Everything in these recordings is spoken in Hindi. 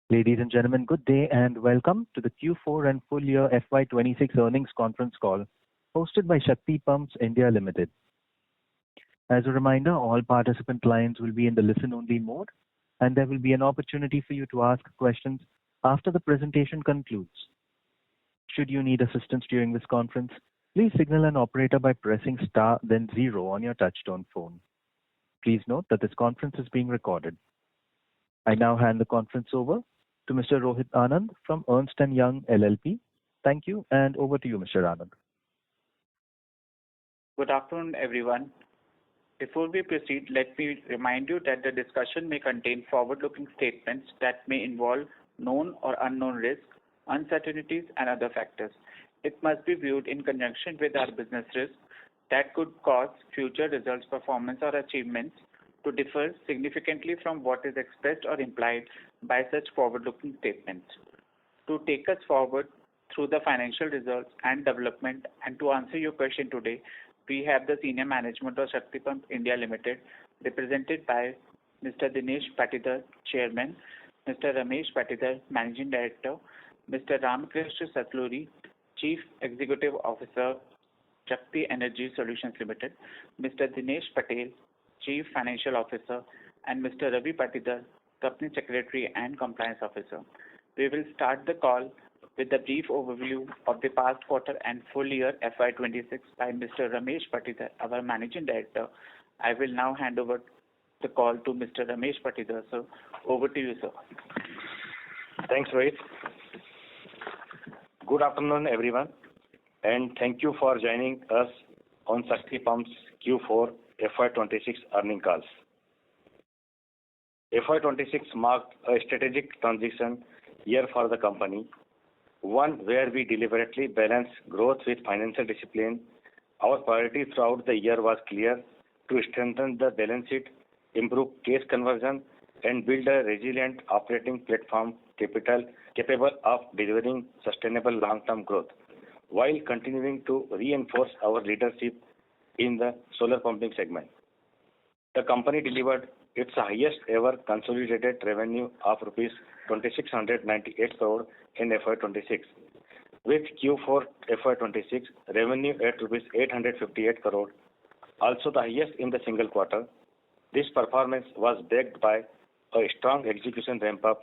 Ladies and gentlemen, good day and welcome to the Q4 and full year FY26 earnings conference call hosted by Shakti Pumps India Limited. As a reminder, all participant lines will be in the listen-only mode, and there will be an opportunity for you to ask questions after the presentation concludes. Should you need assistance during this conference, please signal an operator by pressing star then zero on your touchtone phone. Please note that this conference is being recorded. I now hand the conference over to Mr. Rohit Anand from Ernst & Young LLP. Thank you, and over to you, Mr. Anand. Good afternoon, everyone. Before we proceed, let me remind you that the discussion may contain forward-looking statements that may involve known or unknown risks, uncertainties, and other factors. It must be viewed in conjunction with our business risks that could cause future results, performance, or achievements to differ significantly from what is expressed or implied by such forward-looking statements. To take us forward through the financial results and development and to answer your question today, we have the senior management of Shakti Pumps India Limited, represented by Mr. Dinesh Patidar, Chairman, Mr. Ramesh Patidar, Managing Director, Mr. Ramakrishna Satluri, Chief Executive Officer, Shakti Energy Solutions Limited, Mr. Dinesh Patel, Chief Financial Officer, and Mr. Ravi Patidar, Company Secretary and Compliance Officer. We will start the call with a brief overview of the past quarter and full year FY26 by Mr. Ramesh Patidar, our Managing Director. I will now hand over the call to Mr. Ramesh Patidar. Sir, over to you, sir. Thanks, Rohit. Good afternoon, everyone, and thank you for joining us on Shakti Pumps Q4 FY26 earnings calls. FY26 marked a strategic transition year for the company, one where we deliberately balanced growth with financial discipline. Our priority throughout the year was clear: to strengthen the balance sheet, improve cash conversion, and build a resilient operating platform capable of delivering sustainable long-term growth, while continuing to reinforce our leadership in the solar pumping segment. The company delivered its highest ever consolidated revenue of rupees 2,698 crore in FY26, with Q4 FY26 revenue at rupees 858 crore, also the highest in the single quarter. This performance was backed by a strong execution ramp-up,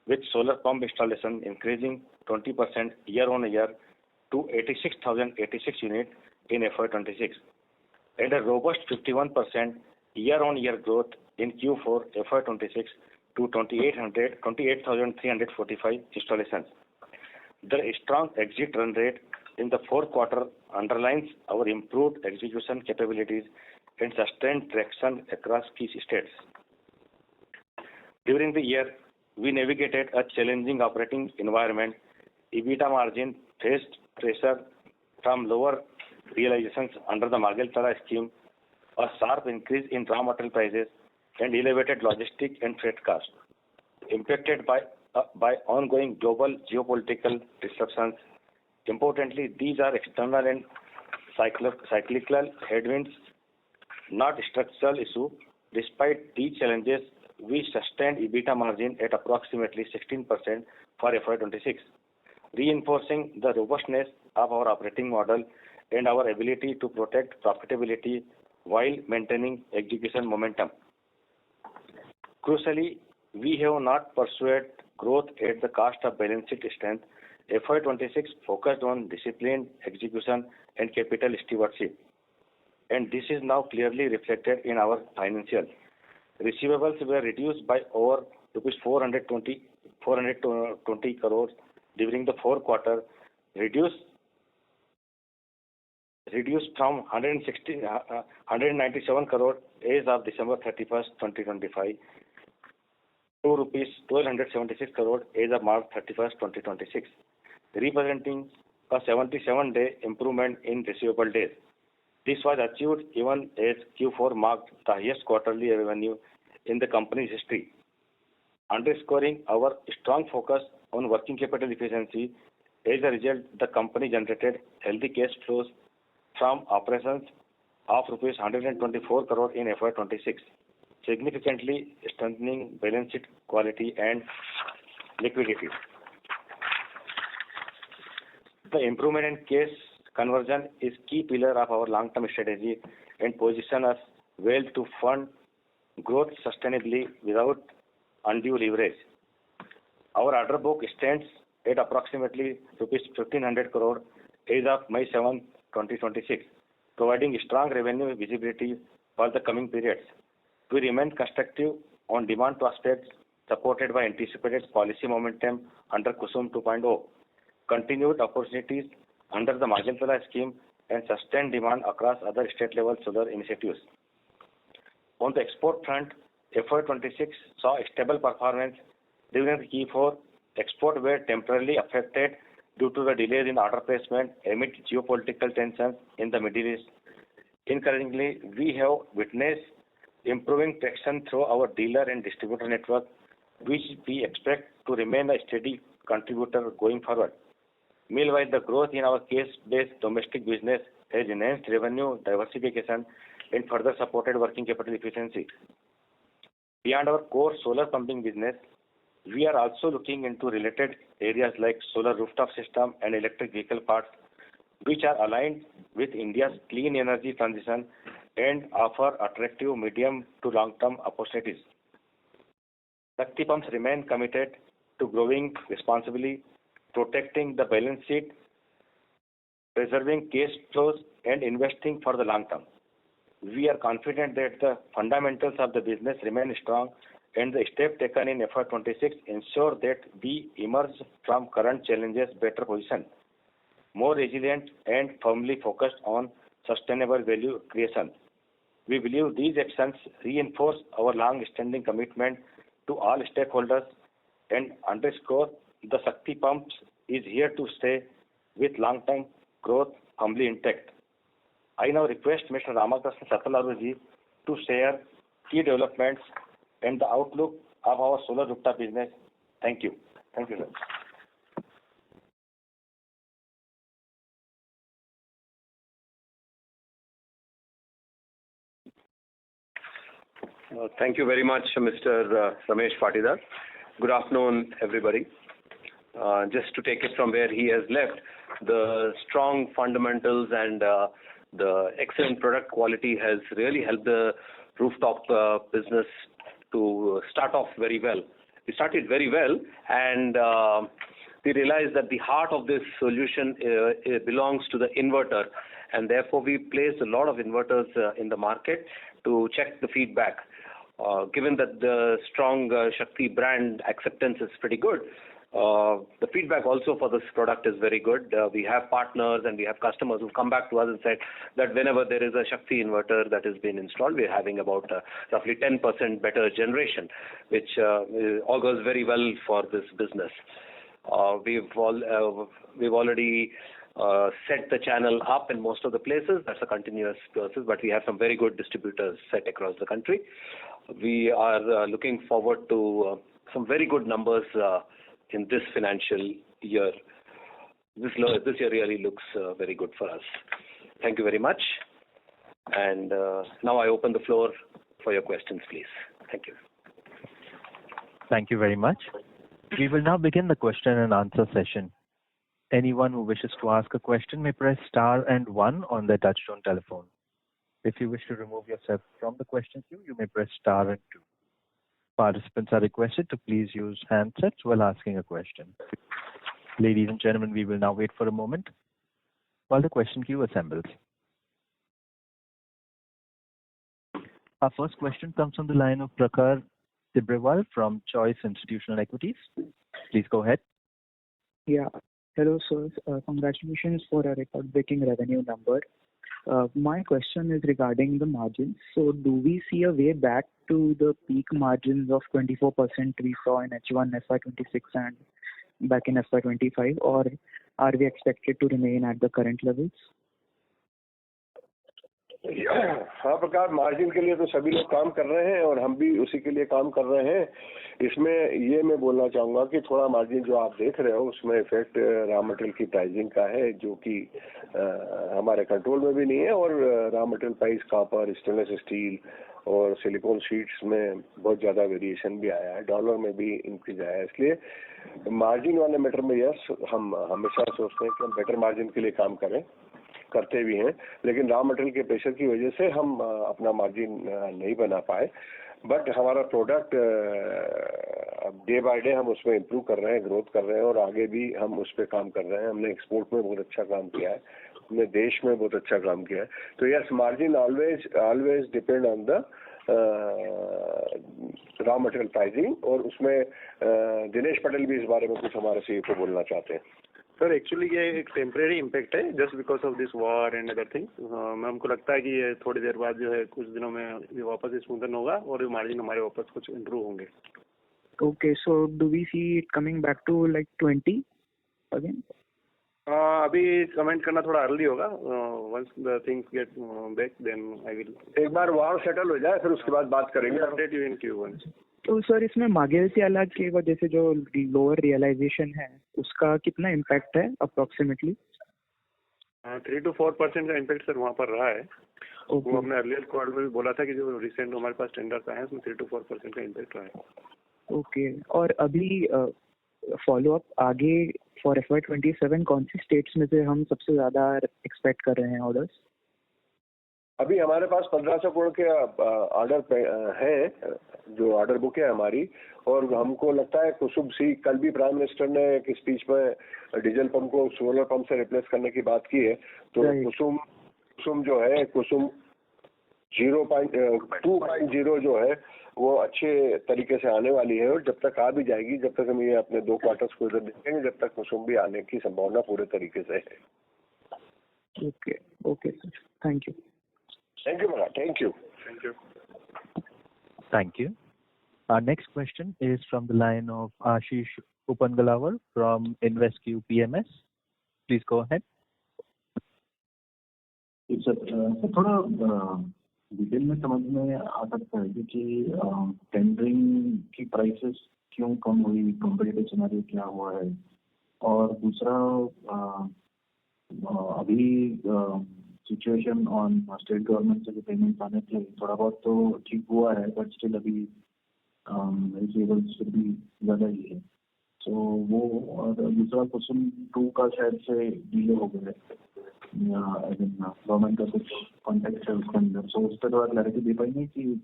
with solar pump installation increasing 20% year-on-year to 86,086 units in FY26, and a robust 51% year-on-year growth in Q4 FY26 to 28,345 installations. The strong exit run rate in the fourth quarter underlines our improved execution capabilities and sustained traction across key states. During the year, we navigated a challenging operating environment. EBITDA margin faced pressure from lower realizations under the Margelltara scheme, a sharp increase in raw material prices, and elevated logistic and freight costs, impacted by ongoing global geopolitical disruptions. Importantly, these are external and cyclical headwinds, not structural issues. Despite these challenges, we sustained EBITDA margin at approximately 16% for FY26, reinforcing the robustness of our operating model and our ability to protect profitability while maintaining execution momentum. Crucially, we have not pursued growth at the cost of balance sheet strength. FY26 focused on disciplined execution and capital stewardship, and this is now clearly reflected in our financials. Receivables were reduced by over rupees 420 crores during the fourth quarter, reduced from 197 crore as of December 31st, 2025 to rupees 1276 crore as of March 31st, 2026, representing a 77-day improvement in receivable days. This was achieved even as Q4 marked the highest quarterly revenue in the company's history, underscoring our strong focus on working capital efficiency. As a result, the company generated healthy cash flows from operations of rupees 124 crore in FY26, significantly strengthening balance sheet quality and liquidity. The improvement in cash conversion is key pillar of our long-term strategy and position us well to fund growth sustainably without undue leverage. Our order book stands at approximately rupees 1,500 crore as of May 7, 2026, providing strong revenue visibility for the coming periods. We remain constructive on demand prospects supported by anticipated policy momentum under KUSUM 2.0, continued opportunities under the Magentala scheme, and sustained demand across other state-level solar initiatives. On the export front, FY26 saw a stable performance during the Q4. Exports were temporarily affected due to the delays in order placement amid geopolitical tensions in the Middle East. Encouragingly, we have witnessed improving traction through our dealer and distributor network, which we expect to remain a steady contributor going forward. Meanwhile, the growth in our case-based domestic business has enhanced revenue diversification and further supported working capital efficiency. Beyond our core solar pumping business, we are also looking into related areas like solar rooftop system and electric vehicle parts, which are aligned with India's clean energy transition and offer attractive medium to long-term opportunities. Shakti Pumps remain committed to growing responsibly, protecting the balance sheet, preserving cash flows, and investing for the long term. We are confident that the fundamentals of the business remain strong, and the steps taken in FY26 ensure that we emerge from current challenges better positioned, more resilient, and firmly focused on sustainable value creation. We believe these actions reinforce our long-standing commitment to all stakeholders and underscore the Shakti Pumps is here to stay with long-term growth firmly intact. I now request Mr. Ramakrishna Sathalaruji to share key developments and the outlook of our solar rooftop business. Thank you. Thank you, sir. Thank you very much, Mr. Ramesh Patidar. Good afternoon, everybody. Just to take it from where he has left, the strong fundamentals and the excellent product quality has really helped the rooftop business to start off very well. We started very well, and we realized that the heart of this solution belongs to the inverter, and therefore we placed a lot of inverters in the market to check the feedback. Given that the strong Shakti brand acceptance is pretty good, the feedback also for this product is very good. We have partners and we have customers who come back to us and said that whenever there is a Shakti inverter that has been installed, we're having about roughly 10% better generation, which all goes very well for this business. We've already set the channel up in most of the places. That's a continuous process, but we have some very good distributors set across the country. We are looking forward to some very good numbers in this financial year. This year really looks very good for us. Thank you very much. And now I open the floor for your questions, please. Thank you. Thank you very much. We will now begin the question and answer session. Anyone who wishes to ask a question may press star and 1 on their touchtone telephone. If you wish to remove yourself from the question queue, you may press star and 2. Participants are requested to please use handsets while asking a question. Ladies and gentlemen, we will now wait for a moment while the question queue assembles. Our first question comes from the line of Prakhar Tibrewal from Choice Institutional Equities. Please go ahead. Yeah. Hello, sir. Congratulations for a record-breaking revenue number. My question is regarding the margins. So do we see a way back to the peak margins of 24% we saw in H1 FY26 and back in FY25, or are we expected to remain at the current levels? हाँ प्रकार, मार्जिन के लिए तो सभी लोग काम कर रहे हैं और हम भी उसी के लिए काम कर रहे हैं। इसमें ये मैं बोलना चाहूँगा कि थोड़ा मार्जिन जो आप देख रहे हो उसमें इफेक्ट रॉ मटेरियल की प्राइसिंग का है, जो कि हमारे कंट्रोल में भी नहीं है। और raw material price copper, stainless steel और सिलिकॉन शीट्स में बहुत ज़्यादा वेरिएशन भी आया है, डॉलर में भी इंक्रीज आया है। इसलिए मार्जिन वाले मैटर में यस, हम हमेशा सोचते हैं कि हम बेटर मार्जिन के लिए काम करें, करते भी हैं, लेकिन रॉ मटेरियल के प्रेशर की वजह से हम अपना मार्जिन नहीं बना पाए। बट हमारा प्रोडक्ट डे बाय डे हम उसमें इम्प्रूव कर रहे हैं, ग्रोथ कर रहे हैं और आगे भी हम उस पर काम कर रहे हैं। हमने एक्सपोर्ट में बहुत अच्छा काम किया है, हमने देश में बहुत अच्छा काम किया है। तो yes, margin always depend on the raw material pricing. और उसमें दिनेश पटेल भी इस बारे में कुछ हमारे सीईओ को बोलना चाहते हैं। सर एक्चुअली ये एक टेम्परेरी इम्पैक्ट है, just because of this war and other things. हमको लगता है कि ये थोड़ी देर बाद जो है, कुछ दिनों में ये वापस स्मूथन होगा और मार्जिन हमारे वापस कुछ इम्प्रूव होंगे। Okay, so do we see it coming back to like 20 again? अभी कमेंट करना थोड़ा अर्ली होगा। Once the things get back then I will, एक बार वॉर सेटल हो जाए फिर उसके बाद बात करेंगे। Update you in Q1। तो सर इसमें मार्जिन से अलग की वजह से जो लोअर रियलाइजेशन है उसका कितना इम्पैक्ट है अप्रोक्सीमेटली? 3 to 4% का इम्पैक्ट सर वहाँ पर रहा है। वो हमने अर्लियर कॉल में भी बोला था कि जो रिसेंट हमारे पास टेंडर्स आए हैं उसमें 3 to 4% का इम्पैक्ट रहा है। ओके, और अभी फॉलो अप आगे फॉर FY27 कौन सी स्टेट्स में से हम सबसे ज्यादा एक्सपेक्ट कर रहे हैं ऑर्डर्स? अभी हमारे पास 1500 करोड़ के ऑर्डर हैं, जो ऑर्डर बुक है हमारी। और हमको लगता है कुसुम सी, कल भी प्राइम मिनिस्टर ने एक स्पीच में डीजल पंप को सोलर पंप से रिप्लेस करने की बात की है। तो कुसुम जो है, कुसुम 2.0 जो है वो अच्छे तरीके से आने वाली है। और जब तक आ भी जाएगी, जब तक हम ये अपने 2 क्वार्टर्स को इधर देखेंगे, जब तक कुसुम भी आने की संभावना पूरे तरीके से है। Okay sir, thank you. Thank you, Mara. Thank you. Thank you. Thank you. Our next question is from the line of Ashish Upangalawar from InvestQ PMS. Please go ahead. Sir थोड़ा डिटेल में समझ में आ सकता है कि टेंडरिंग की प्राइसेस क्यों कम हुई, कॉम्पिटिटिव सिनेरियो क्या हुआ है, और दूसरा अभी सिचुएशन ऑन स्टेट गवर्नमेंट से जो पेमेंट आने थे थोड़ा बहुत तो ठीक हुआ है, बट स्टिल अभी रिसीवेबल्स फिर भी ज़्यादा ही है। तो वो, और दूसरा क्वेश्चन 2 का शायद से डिले हो गया है, गवर्नमेंट का कुछ कॉन्टेक्ट है उसके अंदर। सो उस पर थोड़ा क्लैरिटी दे पाएंगे कि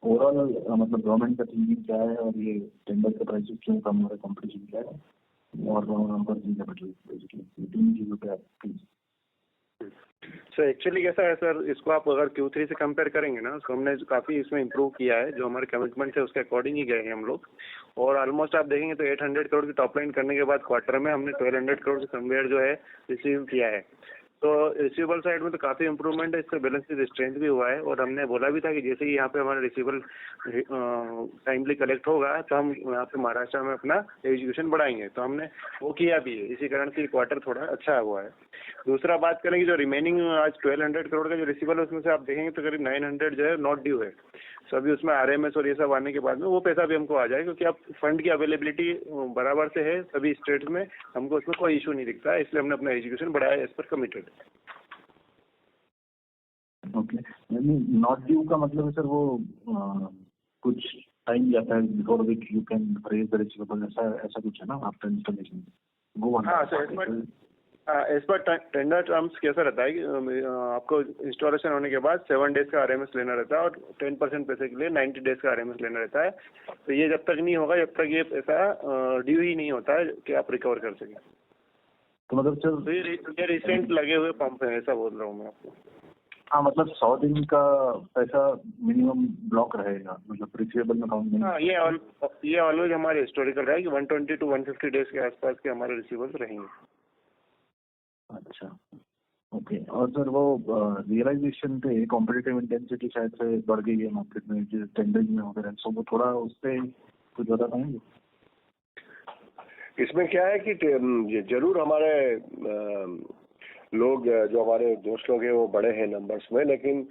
ओवरऑल मतलब गवर्नमेंट का थिंकिंग क्या है और ये टेंडर के प्राइसेस क्यों कम हो रहे, कॉम्पिटिशन क्या है, और बेसिकली 3 चीज़ों पे आप प्लीज। सर एक्चुअली कैसा है सर, इसको आप अगर Q3 से कंपेयर करेंगे ना, तो हमने काफ़ी इसमें इम्प्रूव किया है। जो हमारे कमिटमेंट है उसके अकॉर्डिंग ही गए हैं हम लोग। और ऑलमोस्ट आप देखेंगे तो 800 करोड़ की टॉप लाइन करने के बाद क्वार्टर में हमने 1200 करोड़ से कन्वेयर जो है रिसीव किया है। तो रिसीवेबल साइड में तो काफ़ी इंप्रूवमेंट है, इसका बैलेंस शीट स्ट्रेंथ भी हुआ है। और हमने बोला भी था कि जैसे ही यहाँ पे हमारा रिसीवेबल टाइमली कलेक्ट होगा तो हम यहाँ पे महाराष्ट्र में अपना एग्जीक्यूशन बढ़ाएंगे। तो हमने वो किया भी है, इसी कारण से क्वार्टर थोड़ा अच्छा हुआ है। दूसरा बात करें कि जो रिमेनिंग आज 1200 करोड़ का जो रिसीवेबल है उसमें से आप देखेंगे तो करीब 900 जो है नॉट ड्यू है। तो अभी उसमें RMS और ये सब आने के बाद में वो पैसा भी हमको आ जाए, क्योंकि अब फंड की अवेलेबिलिटी बराबर से है सभी स्टेट्स में, हमको उसमें कोई इशू नहीं दिखता है। इसलिए हमने अपना एजुकेशन बढ़ाया as per committed. Okay, not due का मतलब है सर वो कुछ टाइम जाता है before which you can raise the receivable, ऐसा कुछ है ना आफ्टर इंस्टॉलेशन वो? हाँ sir, as per tender terms कैसा रहता है कि आपको इंस्टॉलेशन होने के बाद 7 डेज का RMS लेना रहता है और 10% पैसे के लिए 90 डेज का RMS लेना रहता है। तो ये जब तक नहीं होगा, जब तक ये पैसा ड्यू ही नहीं होता है कि आप रिकवर कर सकें। तो मतलब सर तो ये रिसेंट लगे हुए पंप है, ऐसा बोल रहा हूँ मैं आपको। हाँ, मतलब 100 दिन का पैसा मिनिमम ब्लॉक रहेगा, मतलब रिसीवेबल में काउंट नहीं। हाँ, ये ऑलवेज हमारे हिस्टोरिकल रहा है कि 120 to 150 डेज के आसपास के हमारे रिसीवेबल्स रहेंगे। अच्छा, ओके। और सर वो रियलाइजेशन पे कॉम्पिटिटिव इंटेंसिटी शायद से बढ़ गई है मार्केट में, जो टेंडरिंग में वगैरह, सो वो थोड़ा उस पर कुछ बता पाएंगे? इसमें क्या है कि जरूर हमारे लोग जो हमारे दोस्त लोग हैं वो बड़े हैं नंबर्स में, लेकिन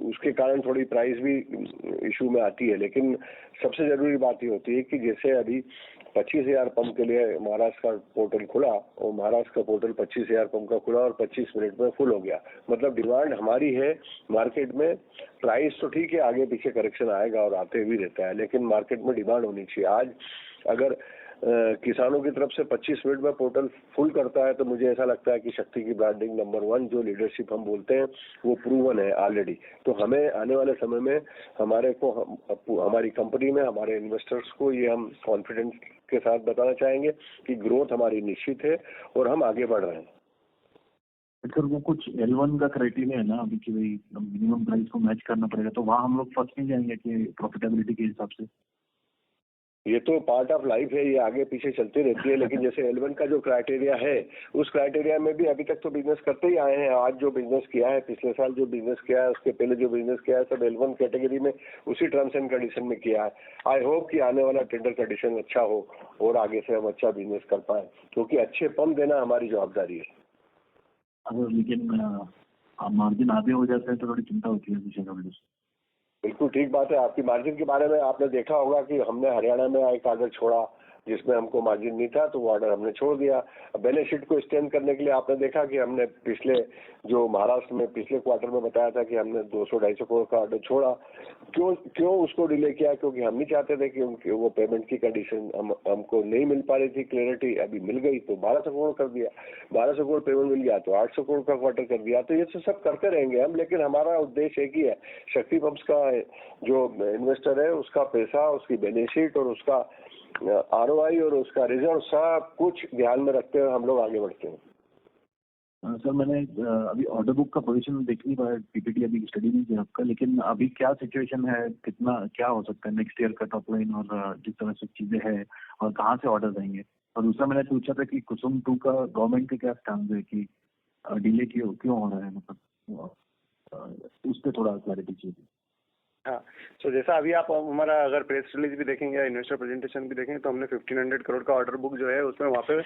उसके कारण थोड़ी प्राइस भी इशू में आती है। लेकिन सबसे जरूरी बात ये होती है कि जैसे अभी 25,000 पंप के लिए महाराष्ट्र का पोर्टल खुला और महाराष्ट्र का पोर्टल 25,000 पंप का खुला और 25 मिनट में फुल हो गया। मतलब डिमांड हमारी है मार्केट में। प्राइस तो ठीक है, आगे पीछे करेक्शन आएगा और आते भी रहता है, लेकिन मार्केट में डिमांड होनी चाहिए। आज अगर किसानों की तरफ से 25 मिनट में पोर्टल फुल करता है तो मुझे ऐसा लगता है कि शक्ति की ब्रांडिंग नंबर 1 जो लीडरशिप हम बोलते हैं वो प्रूवन है ऑलरेडी। तो हमें आने वाले समय में हमारी कंपनी में हमारे इन्वेस्टर्स को ये हम कॉन्फिडेंस के साथ बताना चाहेंगे कि ग्रोथ हमारी निश्चित है और हम आगे बढ़ रहे हैं। सर वो कुछ L1 का क्राइटेरिया है ना अभी कि भाई मिनिमम प्राइस को मैच करना पड़ेगा, तो वहाँ हम लोग फंस नहीं जाएंगे कि प्रॉफिटेबिलिटी के हिसाब से? ये तो पार्ट ऑफ लाइफ है, ये आगे पीछे चलती रहती है। लेकिन जैसे L1 का जो क्राइटेरिया है उस क्राइटेरिया में भी अभी तक तो बिजनेस करते ही आए हैं। आज जो बिजनेस किया है, पिछले साल जो बिजनेस किया है, उसके पहले जो बिजनेस किया है, सब L1 कैटेगरी में उसी टर्म्स एंड कंडीशन में किया है। आई होप कि आने वाला टेंडर कंडीशन अच्छा हो और आगे से हम अच्छा बिजनेस कर पाए, क्योंकि अच्छे पंप देना हमारी जवाबदारी है। लेकिन मार्जिन आधे हो जाते हैं तो थोड़ी चिंता होती है शेयर होल्डर्स। बिल्कुल ठीक बात है आपकी। मार्जिन के बारे में आपने देखा होगा कि हमने हरियाणा में एक ऑर्डर छोड़ा जिसमें हमको मार्जिन नहीं था, तो वो ऑर्डर हमने छोड़ दिया। बैलेंस शीट को स्ट्रेंथ करने के लिए आपने देखा कि हमने पिछले जो महाराष्ट्र में पिछले क्वार्टर में बताया था कि हमने 200-250 करोड़ का ऑर्डर छोड़ा। क्यों उसको डिले किया? क्योंकि हम नहीं चाहते थे कि उनकी वो पेमेंट की कंडीशन हमको नहीं मिल पा रही थी, क्लियरिटी अभी मिल गई तो 1200 करोड़ कर दिया। 1200 करोड़ पेमेंट मिल गया तो 800 करोड़ का क्वार्टर कर दिया। तो ये सब करते रहेंगे हम, लेकिन हमारा उद्देश्य एक ही है, शक्ति पंप्स का जो इन्वेस्टर है उसका पैसा, उसकी बैलेंस शीट और उसका ROI और उसका रिजल्ट सब कुछ ध्यान में रखते हुए हम लोग आगे बढ़ते हैं। सर मैंने अभी ऑर्डर बुक का पोजीशन देख नहीं पाया, PPT अभी स्टडी नहीं किया आपका, लेकिन अभी क्या सिचुएशन है, कितना क्या हो सकता है नेक्स्ट ईयर का टॉप लाइन और जिस तरह से चीजें हैं और कहाँ से ऑर्डर आएंगे? और दूसरा मैंने पूछा था कि कुसुम 2 का गवर्नमेंट के क्या स्टैंड है कि डिले क्यों हो रहा है, मतलब उस पर थोड़ा क्लैरिटी चाहिए। हाँ, तो जैसा अभी आप हमारा अगर प्रेस रिलीज भी देखेंगे या इन्वेस्टर प्रेजेंटेशन भी देखेंगे तो हमने 1500 करोड़ का ऑर्डर बुक जो है उसमें वहाँ पे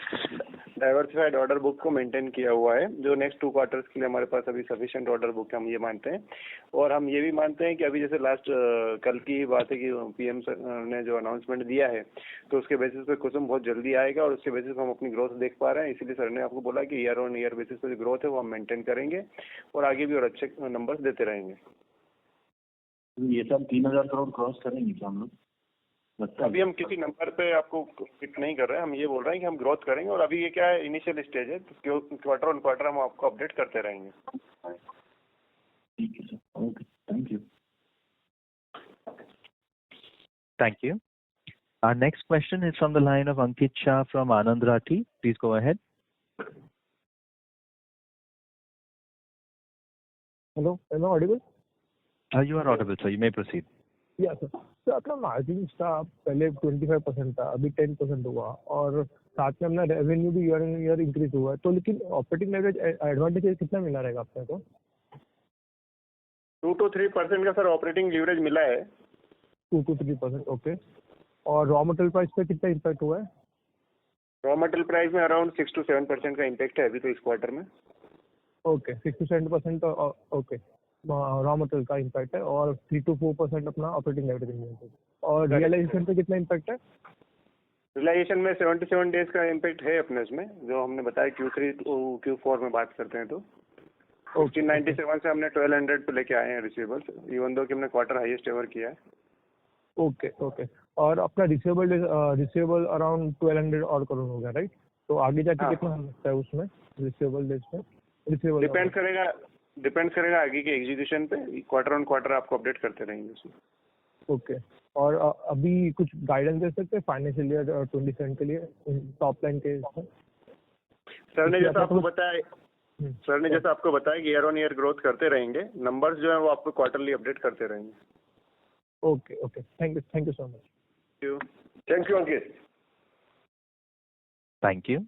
डाइवर्सिफाइड ऑर्डर बुक को मेंटेन किया हुआ है, जो नेक्स्ट 2 क्वार्टर्स के लिए हमारे पास अभी सफिशिएंट ऑर्डर बुक है, हम ये मानते हैं। और हम ये भी मानते हैं कि अभी जैसे लास्ट कल की बात है कि PM ने जो अनाउंसमेंट दिया है तो उसके बेसिस पे कुसुम बहुत जल्दी आएगा और उसके बेसिस पे हम अपनी ग्रोथ देख पा रहे हैं। इसीलिए सर ने आपको बोला कि ईयर ऑन ईयर बेसिस पे जो ग्रोथ है वो हम मेंटेन करेंगे और आगे भी और अच्छे नंबर्स देते रहेंगे। ये सब 3000 करोड़ क्रॉस करेंगे क्या हम लोग? अभी हम किसी नंबर पे आपको फिट नहीं कर रहे हैं, हम ये बोल रहे हैं कि हम ग्रोथ करेंगे और अभी ये क्या है, इनिशियल स्टेज है, तो क्वार्टर ऑन क्वार्टर हम आपको अपडेट करते रहेंगे। ठीक है sir, okay, thank you. Thank you. Our next question is from the line of Ankit Shah from Anand Rathi. Please go ahead. Hello, am I audible? You are audible, sir. You may proceed. Yeah, sir. तो अपना मार्जिन था पहले 25% था, अभी 10% हुआ और साथ में अपना रेवेन्यू भी ईयर इंक्रीज हुआ है, तो लेकिन ऑपरेटिंग लेवरेज एडवांटेज कितना मिला रहेगा अपने को? 2 to 3% का सर ऑपरेटिंग लीवरेज मिला है। 2 to 3%, ओके। और रॉ मटेरियल प्राइस पे कितना इम्पैक्ट हुआ है? रॉ मटेरियल प्राइस में अराउंड 6 to 7% का इम्पैक्ट है अभी तो इस क्वार्टर में। Okay, 6 to 7% okay raw material का इम्पैक्ट है और 3 to 4% अपना ऑपरेटिंग लेवरेज इम्पैक्ट है। और रियलाइजेशन पे कितना इम्पैक्ट है? रियलाइजेशन में 77 डेज का इम्पैक्ट है अपने इसमें, जो हमने बताया Q3 to Q4 में बात करते हैं तो 1597 से हमने 1200 पे लेके आए हैं रिसीवेबल्स, इवन दो कि हमने क्वार्टर हाईएस्ट एवर किया है। Okay okay. और अपना रिसीवेबल अराउंड 1200 और करोड़ हो गया, राइट? तो आगे जाके कितना हो सकता है उसमें रिसीवेबल डेज में? रिसीवेबल डिपेंड करेगा आगे के एग्जीक्यूशन पे, क्वार्टर ऑन क्वार्टर आपको अपडेट करते रहेंगे उसमें। ओके। और अभी कुछ गाइडेंस दे सकते हैं फाइनेंशियल ईयर 27 के लिए टॉप लाइन के? सर ने जैसा आपको बताया कि ईयर ऑन ईयर ग्रोथ करते रहेंगे, नंबर्स जो है वो आपको क्वार्टरली अपडेट करते रहेंगे। Okay okay, thank you so much. Thank you Ankit. Thank you.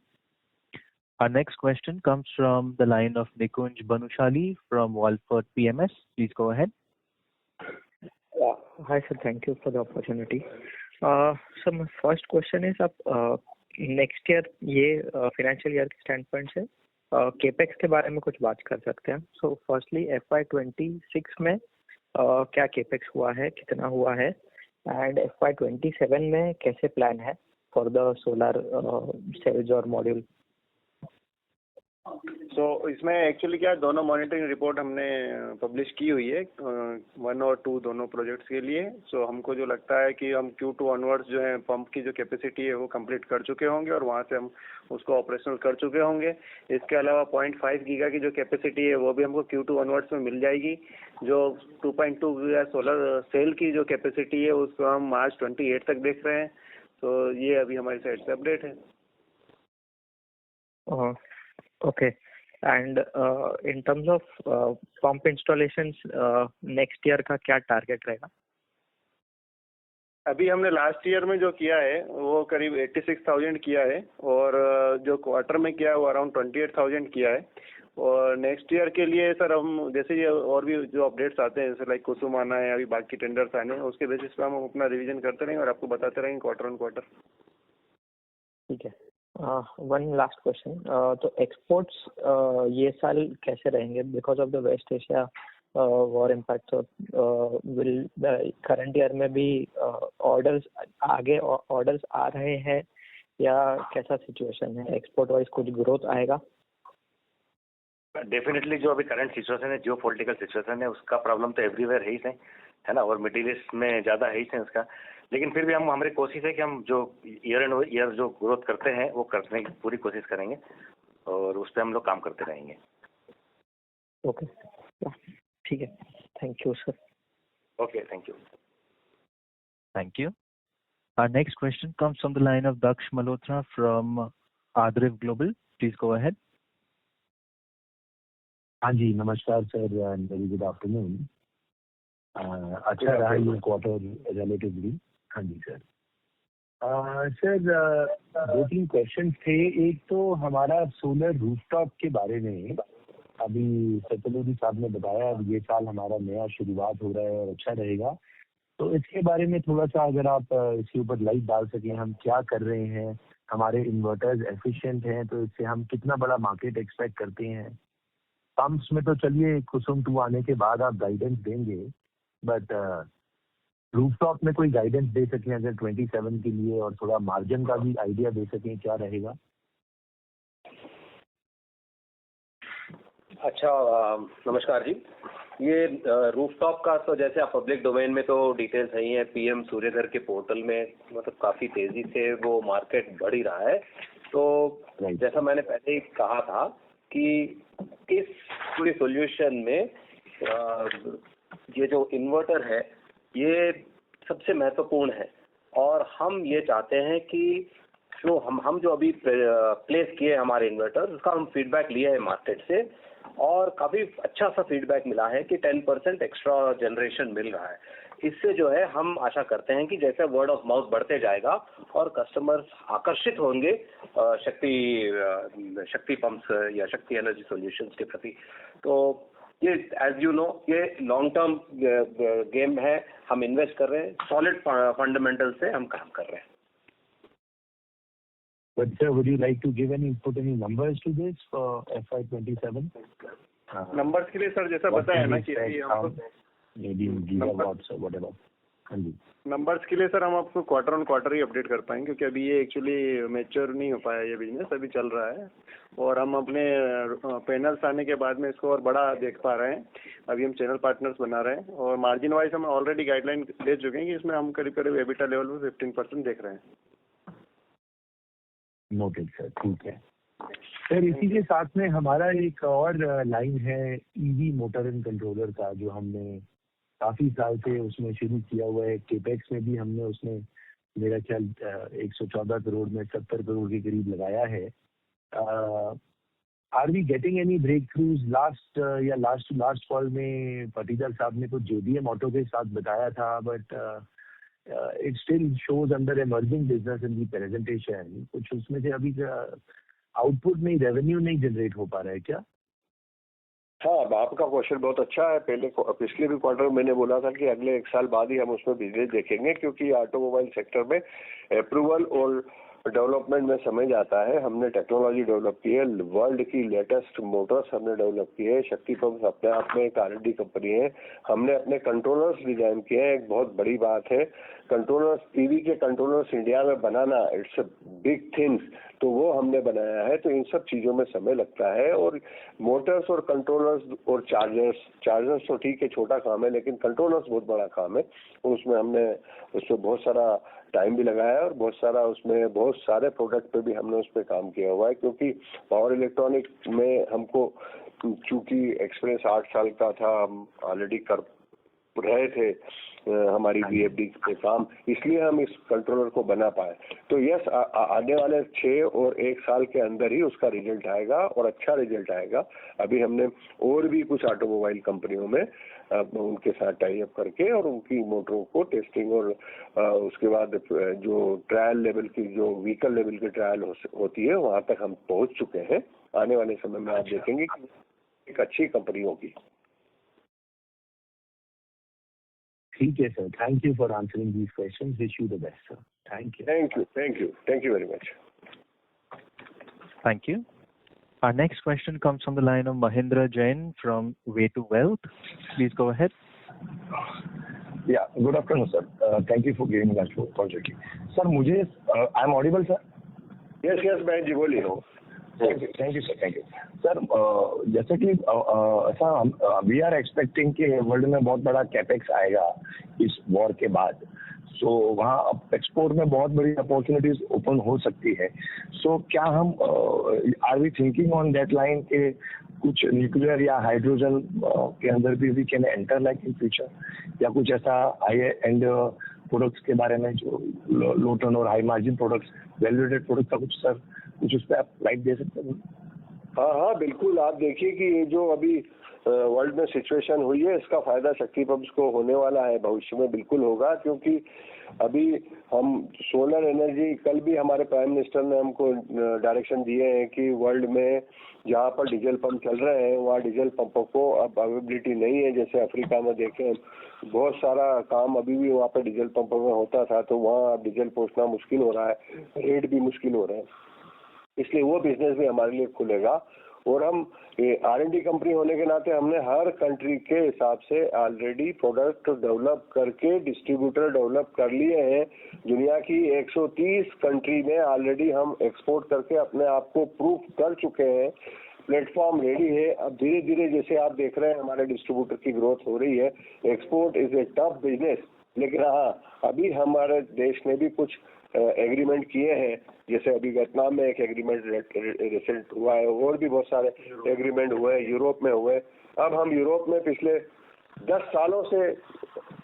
Our next question comes from the line of Nikunj Banushali from Walford PMS. Please go ahead. Hi sir, thank you for the opportunity. So my first question is, आप नेक्स्ट ईयर ये फाइनेंशियल ईयर के स्टैंड पॉइंट से केपेक्स के बारे में कुछ बात कर सकते हैं। सो फर्स्टली FY26 में क्या केपेक्स हुआ है, कितना हुआ है, एंड FY27 में कैसे प्लान है फॉर द सोलर सेल्स और मॉड्यूल? इसमें एक्चुअली क्या दोनों मॉनिटरिंग रिपोर्ट हमने पब्लिश की हुई है 1 और 2 दोनों प्रोजेक्ट्स के लिए। हमको जो लगता है कि हम Q2 ऑनवर्ड्स जो है पंप की जो कैपेसिटी है वो कंप्लीट कर चुके होंगे और वहाँ से हम उसको ऑपरेशनल कर चुके होंगे। इसके अलावा 0.5 गीगा की जो कैपेसिटी है वो भी हमको Q2 ऑनवर्ड्स में मिल जाएगी। जो 2.2 गीगा सोलर सेल की जो कैपेसिटी है उसको हम मार्च 28 तक देख रहे हैं। तो ये अभी हमारी साइड से अपडेट है। Okay. And in terms of pump installations, next year का क्या टारगेट रहेगा? अभी हमने लास्ट ईयर में जो किया है वो करीब 86,000 किया है और जो क्वार्टर में किया है वो अराउंड 28,000 किया है। और नेक्स्ट ईयर के लिए सर हम जैसे ये और भी जो अपडेट्स आते हैं जैसे लाइक कुसुम आना है, अभी बाकी टेंडर्स आने हैं, उसके बेसिस पे हम अपना रिवीजन करते रहेंगे और आपको बताते रहेंगे क्वार्टर ऑन क्वार्टर। ठीक है। वन लास्ट क्वेश्चन, तो एक्सपोर्ट्स ये साल कैसे रहेंगे because of the West Asia war impact? Will current year में भी ऑर्डर्स आ रहे हैं या कैसा सिचुएशन है? एक्सपोर्ट वाइज कुछ ग्रोथ आएगा? डेफिनेटली जो अभी करंट सिचुएशन है, जियो पॉलिटिकल सिचुएशन है, उसका प्रॉब्लम तो एवरीवेयर है ना, और मिडिल ईस्ट में ज़्यादा है ही उसका। लेकिन फिर भी हमारी कोशिश है कि हम जो ईयर एंड ईयर जो ग्रोथ करते हैं वो करने की पूरी कोशिश करेंगे और उस पर हम लोग काम करते रहेंगे। ओके, ठीक है, thank you sir. Okay, thank you. Thank you. Our next question comes from the line of Daksh Malhotra from Adriv Global. Please go ahead. हाँ जी, नमस्कार sir and very good afternoon. अच्छा रहा ये क्वार्टर रिलेटिवली। हाँ जी सर। सर 2-3 क्वेश्चन थे। एक तो हमारा सोलर रूफटॉप के बारे में, अभी सत्यलोधी साहब ने बताया ये साल हमारा नया शुरुआत हो रहा है और अच्छा रहेगा, तो इसके बारे में थोड़ा सा अगर आप इसके ऊपर लाइट डाल सकें, हम क्या कर रहे हैं, हमारे इन्वर्टर्स एफिशिएंट हैं तो इससे हम कितना बड़ा मार्केट एक्सपेक्ट करते हैं। पंप्स में तो चलिए कुसुम 2 आने के बाद आप गाइडेंस देंगे, बट रूफटॉप में कोई गाइडेंस दे सकें अगर 27 के लिए, और थोड़ा मार्जिन का भी आइडिया दे सकें क्या रहेगा। अच्छा, नमस्कार जी। ये रूफटॉप का तो जैसे आप पब्लिक डोमेन में तो डिटेल्स है ही है, पीएम सूर्यघर के पोर्टल में मतलब काफ़ी तेज़ी से वो मार्केट बढ़ ही रहा है। तो जैसा मैंने पहले ही कहा था कि इस पूरी सॉल्यूशन में ये जो इन्वर्टर है ये सबसे महत्वपूर्ण है और हम ये चाहते हैं कि जो हम जो अभी प्लेस किए हमारे इन्वर्टर, उसका हम फीडबैक लिए है मार्केट से और काफ़ी अच्छा सा फीडबैक मिला है कि 10% एक्स्ट्रा जनरेशन मिल रहा है। इससे जो है हम आशा करते हैं कि जैसे वर्ड ऑफ माउथ बढ़ते जाएगा और कस्टमर्स आकर्षित होंगे शक्ति पंप्स या शक्ति एनर्जी सॉल्यूशंस के प्रति। तो ये एज यू नो ये लॉन्ग टर्म गेम है, हम इन्वेस्ट कर रहे हैं, सॉलिड फंडामेंटल से हम काम कर रहे हैं। But sir, would you like to give any numbers to this for FY27? Numbers के लिए सर जैसा बताया ना कि हमको maybe gigawatts or whatever. हाँ जी। नंबर्स के लिए सर हम आपको quarter on quarter he update कर पाएंगे क्योंकि अभी ये एक्चुअली मैच्योर नहीं हो पाया, ये बिजनेस अभी चल रहा है और हम अपने पैनल्स आने के बाद में इसको और बड़ा देख पा रहे हैं। अभी हम चैनल पार्टनर्स बना रहे हैं और मार्जिन वाइज हम ऑलरेडी गाइडलाइन दे चुके हैं कि इसमें हम करीब करीब एबिटा लेवल पे 15% देख रहे हैं। नोटेड सर, ठीक है सर। इसी के साथ में हमारा एक और लाइन है ईवी मोटर एंड कंट्रोलर का, जो हमने काफी साल से उसमें शुरू किया हुआ है। केपेक्स में भी हमने उसमें मेरा ख्याल 114 करोड़ में 70 करोड़ के करीब लगाया है। Are we getting any breakthroughs? Last call में पाटीदार साहब ने कुछ जेबीएम ऑटो के साथ बताया था, but it still shows under emerging business in the presentation. कुछ उसमें से अभी आउटपुट नहीं, रेवेन्यू नहीं जनरेट हो पा रहा है क्या? हाँ, आपका क्वेश्चन बहुत अच्छा है। पिछले भी क्वार्टर मैंने बोला था कि अगले 1 साल बाद ही हम उसमें बिजनेस देखेंगे क्योंकि ऑटोमोबाइल सेक्टर में अप्रूवल और डेवलपमेंट में समय जाता है। हमने टेक्नोलॉजी डेवलप की है, वर्ल्ड की लेटेस्ट मोटर्स हमने डेवलप की है। शक्ति पंप्स अपने आप में एक R&D कंपनी है। हमने अपने कंट्रोलर्स डिजाइन किए हैं, एक बहुत बड़ी बात है। कंट्रोलर्स, टीवी के कंट्रोलर्स इंडिया में बनाना इट्स अ बिग थिंग्स, तो वो हमने बनाया है। तो इन सब चीजों में समय लगता है। और मोटर्स और कंट्रोलर्स और चार्जर्स तो ठीक है, छोटा काम है, लेकिन कंट्रोलर्स बहुत बड़ा काम है। उसमें हमने बहुत सारा टाइम भी लगाया है और बहुत सारे प्रोडक्ट पे भी हमने उस पर काम किया हुआ है। क्योंकि पावर इलेक्ट्रॉनिक में हमको चूंकि एक्सपीरियंस 8 साल का था, हम ऑलरेडी कर रहे थे हमारी BFD के काम, इसलिए हम इस कंट्रोलर को बना पाए। तो यस, आने वाले 6 और 1 साल के अंदर ही उसका रिजल्ट आएगा और अच्छा रिजल्ट आएगा। अभी हमने और भी कुछ ऑटोमोबाइल कंपनियों में उनके साथ टाई अप करके और उनकी मोटरों को टेस्टिंग और उसके बाद जो ट्रायल लेवल की, जो व्हीकल लेवल की ट्रायल होती है, वहां तक हम पहुंच चुके हैं। आने वाले समय में आप देखेंगे कि एक अच्छी कंपनी होगी। ठीक है sir, thank you for answering these questions. Wish you the best sir. Thank you very much. Thank you. Our next question comes from the line of Mahindra Jain from Way to Wealth. Please go ahead. Yeah, good afternoon, sir. Thank you for giving me that opportunity. Sir, मुझे I'm audible, sir? Yes, बहन जी बोलिए। Thank you sir. जैसे कि ऐसा वी आर एक्सपेक्टिंग कि वर्ल्ड में बहुत बड़ा कैपेक्स आएगा इस वॉर के बाद। सो वहाँ एक्सपोर्ट में बहुत बड़ी अपॉर्चुनिटीज ओपन हो सकती है। सो क्या हम are we thinking on that line के कुछ न्यूक्लियर या हाइड्रोजन के अंदर भी we can enter like in future, या कुछ ऐसा हाई एंड प्रोडक्ट्स के बारे में जो लो टर्न और हाई मार्जिन प्रोडक्ट्स, वैल्यूएडेड प्रोडक्ट का कुछ सर कुछ उस पर आप लाइट दे सकते हैं? हाँ बिल्कुल। आप देखिए कि ये जो अभी वर्ल्ड में सिचुएशन हुई है, इसका फायदा शक्ति पंप्स को होने वाला है, भविष्य में बिल्कुल होगा। क्योंकि अभी हम सोलर एनर्जी, कल भी हमारे प्राइम मिनिस्टर ने हमको डायरेक्शन दिए हैं कि वर्ल्ड में जहाँ पर डीजल पंप चल रहे हैं वहाँ डीजल पंपों को अब अवेलेबिलिटी नहीं है। जैसे अफ्रीका में देखें, बहुत सारा काम अभी भी वहाँ पर डीजल पंपों में होता था, तो वहाँ डीजल पहुँचना मुश्किल हो रहा है, रेट भी मुश्किल हो रहे हैं। इसलिए वो बिजनेस भी हमारे लिए खुलेगा। और हम R&D कंपनी होने के नाते हमने हर कंट्री के हिसाब से ऑलरेडी प्रोडक्ट डेवलप करके डिस्ट्रीब्यूटर डेवलप कर लिए हैं। दुनिया की 130 कंट्री में ऑलरेडी हम एक्सपोर्ट करके अपने आप को प्रूफ कर चुके हैं। प्लेटफॉर्म रेडी है। अब धीरे धीरे जैसे आप देख रहे हैं हमारे डिस्ट्रीब्यूटर की ग्रोथ हो रही है। Export is a tough business, लेकिन हाँ अभी हमारे देश ने भी कुछ एग्रीमेंट किए हैं। जैसे अभी वियतनाम में एक एग्रीमेंट रिसेंट हुआ है, और भी बहुत सारे एग्रीमेंट हुए हैं, यूरोप में हुए। अब हम यूरोप में पिछले 10 सालों से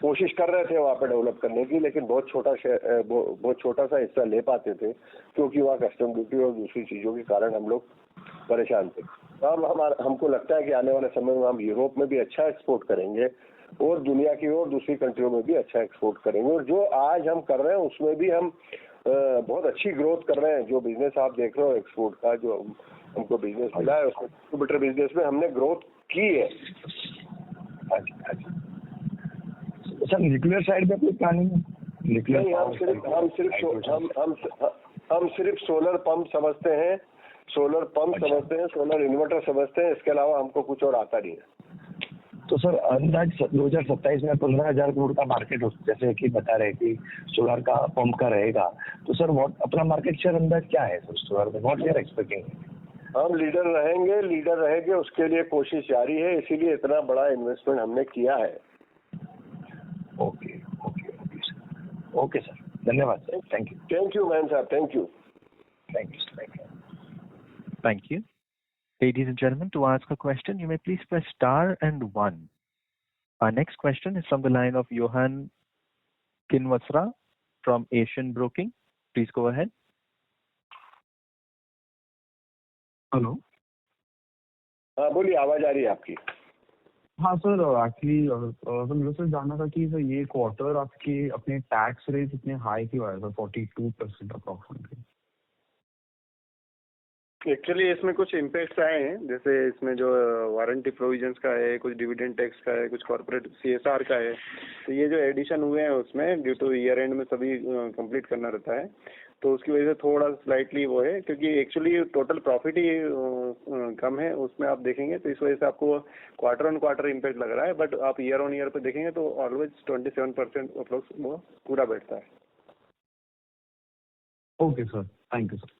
कोशिश कर रहे थे वहाँ पर डेवलप करने की, लेकिन बहुत छोटा सा हिस्सा ले पाते थे, क्योंकि वहाँ कस्टम ड्यूटी और दूसरी चीज़ों के कारण हम लोग परेशान थे। अब हमको लगता है कि आने वाले समय में हम यूरोप में भी अच्छा एक्सपोर्ट करेंगे और दुनिया की और दूसरी कंट्रियों में भी अच्छा एक्सपोर्ट करेंगे। और जो आज हम कर रहे हैं उसमें भी हम बहुत अच्छी ग्रोथ कर रहे हैं। जो बिजनेस आप देख रहे हो एक्सपोर्ट का, जो हमको बिजनेस मिला है, उसमें डिस्ट्रीब्यूटर बिजनेस में हमने ग्रोथ की है। सर न्यूक्लियर साइड में कोई प्लानिंग? नहीं, हम सिर्फ सोलर पंप समझते हैं, सोलर इन्वर्टर समझते हैं। इसके अलावा हमको कुछ और आता नहीं है। तो सर अंदाज 2027 में 15,000 करोड़ का मार्केट जैसे कि बता रहे कि सोलर का पंप का रहेगा, तो सर अपना मार्केट शेयर अंदाज क्या है सर सोलर में? What we are expecting? हम लीडर रहेंगे, उसके लिए कोशिश जारी है, इसीलिए इतना बड़ा इन्वेस्टमेंट हमने किया है। ओके सर, धन्यवाद सर। थैंक यू मैन साहब, thank you. Thank you. Ladies and gentlemen, to ask a question, you may please press star and 1. Our next question is from the line of Johan Kinwasra from Asian Broking. Please go ahead. Hello. हाँ बोलिए, आवाज आ रही है आपकी। हाँ सर, एक्चुअली सर मुझे सर जानना था कि सर ये क्वार्टर आपके अपने टैक्स रेट इतने हाई क्यों आए सर, 42% अप्रॉक्सिमेटली? एक्चुअली इसमें कुछ इम्पैक्ट्स आए हैं, जैसे इसमें जो वारंटी प्रोविजंस का है, कुछ डिविडेंड टैक्स का है, कुछ कॉर्पोरेट CSR का है। तो ये जो एडिशन हुए हैं उसमें ड्यू टू ईयर एंड में सभी कंप्लीट करना रहता है, तो उसकी वजह से थोड़ा स्लाइटली वो है, क्योंकि एक्चुअली टोटल प्रॉफिट ही कम है उसमें आप देखेंगे, तो इस वजह से आपको क्वार्टर ऑन क्वार्टर इम्पैक्ट लग रहा है। बट आप ईयर ऑन ईयर पे देखेंगे तो ऑलवेज 27% अप्रोक्स वो पूरा बैठता है। Okay sir, thank you sir.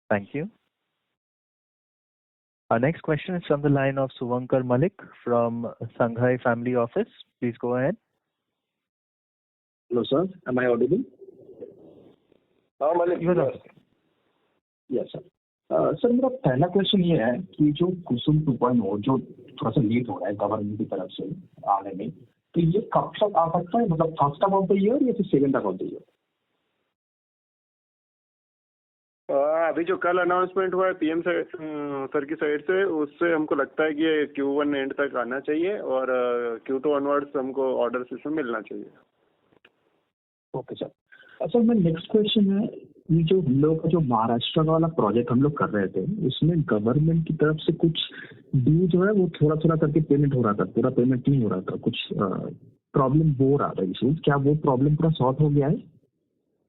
Thank you. Our next question is from the line of Suvankar Malik from Sanghai Family Office. Please go ahead. Hello, sir. Am I audible? Malik. Yes, sir. Sir मेरा पहला क्वेश्चन ये है कि जो कुसुम 2.0 जो थोड़ा सा लेट हो रहा है गवर्नमेंट की तरफ से आने में, तो ये कब तक आ सकता है? मतलब first half of the year या फिर second half of the year? अभी जो कल अनाउंसमेंट हुआ है PM सर की साइड से, उससे हमको लगता है कि Q1 एंड तक आना चाहिए और Q2 ऑनवर्ड्स हमको ऑर्डर सिस्टम मिलना चाहिए। Okay sir. अच्छा, मैं नेक्स्ट क्वेश्चन है, ये जो हम लोग का जो महाराष्ट्र वाला प्रोजेक्ट हम लोग कर रहे थे, उसमें गवर्नमेंट की तरफ से कुछ ड्यू जो है वो थोड़ा थोड़ा करके पेमेंट हो रहा था, पूरा पेमेंट नहीं हो रहा था, कुछ प्रॉब्लम हो रहा था इशूज। क्या वो प्रॉब्लम पूरा सॉल्व हो गया है?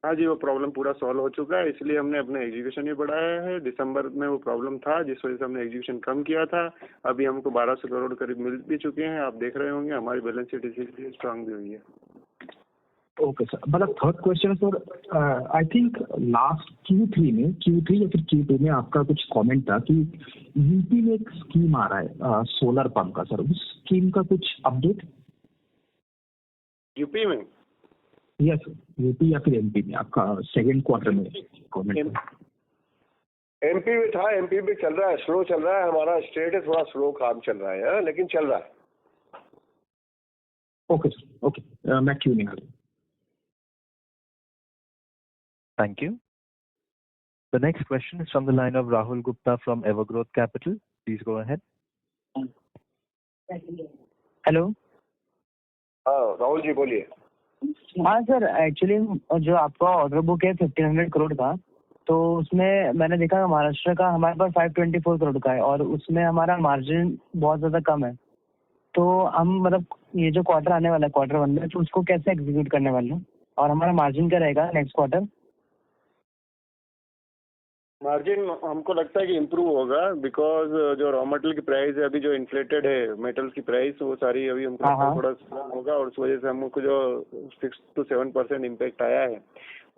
हाँ जी, वो प्रॉब्लम पूरा सॉल्व हो चुका है, इसलिए हमने अपना एग्जीक्यूशन भी बढ़ाया है। दिसंबर में वो प्रॉब्लम था जिस वजह से हमने एग्जीक्यूशन कम किया था। अभी हमको 1200 करोड़ करीब मिल भी चुके हैं, आप देख रहे होंगे। हमारी बैलेंस शीट इसीलिए स्ट्रांग भी हुई है। Okay sir. मतलब third question sir, I think last Q3 या फिर Q2 में आपका कुछ कमेंट था कि यूपी में एक स्कीम आ रहा है सोलर पंप का, सर उस स्कीम का कुछ अपडेट? यूपी में? यस, यूपी या फिर MP में आपका सेकेंड क्वार्टर में कमेंट? MP में था, MP में चल रहा है, स्लो चल रहा है। हमारा स्टेट है थोड़ा स्लो काम चल रहा है, लेकिन चल रहा है। ओके सर, ओके, मैं क्यों नहीं आ रही। Thank you. The next question is from the line of Rahul Gupta from Evergrowth Capital. Please go ahead. Hello. हाँ राहुल जी बोलिए। हाँ सर, एक्चुअली जो आपका ऑर्डर बुक है 1500 करोड़ का, तो उसमें मैंने देखा महाराष्ट्र का हमारे पास 524 करोड़ का है और उसमें हमारा मार्जिन बहुत ज़्यादा कम है। तो हम मतलब ये जो क्वार्टर आने वाला है क्वार्टर 1 में, तो उसको कैसे एग्जीक्यूट करने वाले हैं और हमारा मार्जिन क्या रहेगा नेक्स्ट क्वार्टर? मार्जिन हमको लगता है कि इम्प्रूव होगा, बिकॉज जो रॉ मटेरियल की प्राइस है अभी जो इन्फ्लेटेड है मेटल्स की प्राइस, वो सारी अभी हमको थोड़ा स्ट्रॉन्ग होगा और उस वजह से हमको जो 6 to 7% इम्पैक्ट आया है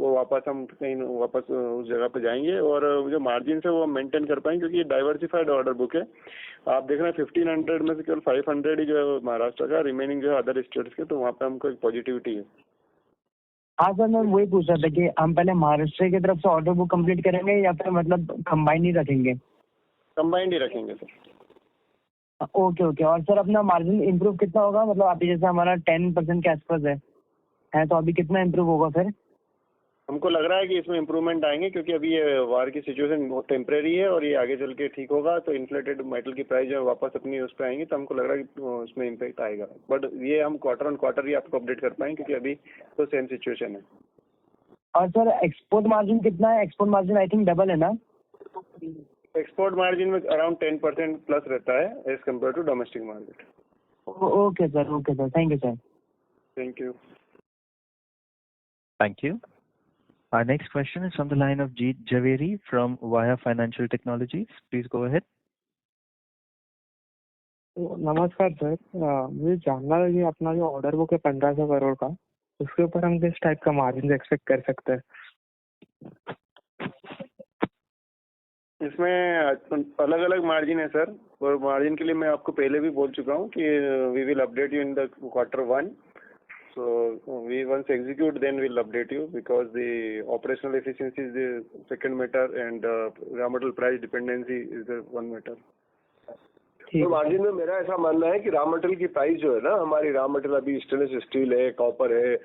वो वापस हम कहीं वापस उस जगह पे जाएंगे और जो मार्जिन है वो मेंटेन कर पाएंगे, क्योंकि ये डाइवर्सिफाइड ऑर्डर बुक है। आप देख रहे हैं 1500 में से केवल 500 ही जो है महाराष्ट्र का, रिमेनिंग जो है अदर स्टेट्स के, तो वहाँ पे हमको एक पॉजिटिविटी है। हाँ सर, मैं वही पूछ रहा था कि हम पहले महाराष्ट्र की तरफ से ऑर्डर बुक कंप्लीट करेंगे या फिर मतलब कंबाइन ही रखेंगे? कंबाइंड ही रखेंगे सर। ओके। और सर अपना मार्जिन इम्प्रूव कितना होगा? मतलब अभी जैसे हमारा 10% के आसपास है, तो अभी कितना इम्प्रूव होगा फिर? हमको लग रहा है कि इसमें इम्प्रूवमेंट आएंगे, क्योंकि अभी ये वार की सिचुएशन बहुत टेम्परेरी है और ये आगे चल के ठीक होगा तो इन्फ्लेटेड मेटल की प्राइस जो वापस अपनी उस पर आएंगी, तो हमको लग रहा है कि उसमें इम्पैक्ट आएगा। बट ये हम क्वार्टर ऑन क्वार्टर ही आपको अपडेट कर पाएंगे, क्योंकि अभी तो सेम सिचुएशन है। और सर एक्सपोर्ट मार्जिन कितना है? Export margin I think double है ना? एक्सपोर्ट मार्जिन में अराउंड 10% प्लस रहता है as compared to domestic market. Okay sir, thank you sir. Thank you. Thank you. Our next question is from the line of Jeet Javeri from Vaya Financial Technologies. Please go ahead. नमस्कार सर, मुझे जानना है कि अपना जो ऑर्डर बुक है 1500 करोड़ का, उसके ऊपर हम किस टाइप का मार्जिन एक्सपेक्ट कर सकते हैं? इसमें अलग अलग मार्जिन है सर, और मार्जिन के लिए मैं आपको पहले भी बोल चुका हूँ कि we will update you in the quarter 1. So we once execute, then we'll update you, because the operational efficiency is the second matter and raw material price dependency is the one matter. तो मार्जिन में मेरा ऐसा मानना है कि रॉ मटेरियल की प्राइस जो है ना, हमारी रॉ मटेरियल अभी स्टेनलेस स्टील है, कॉपर है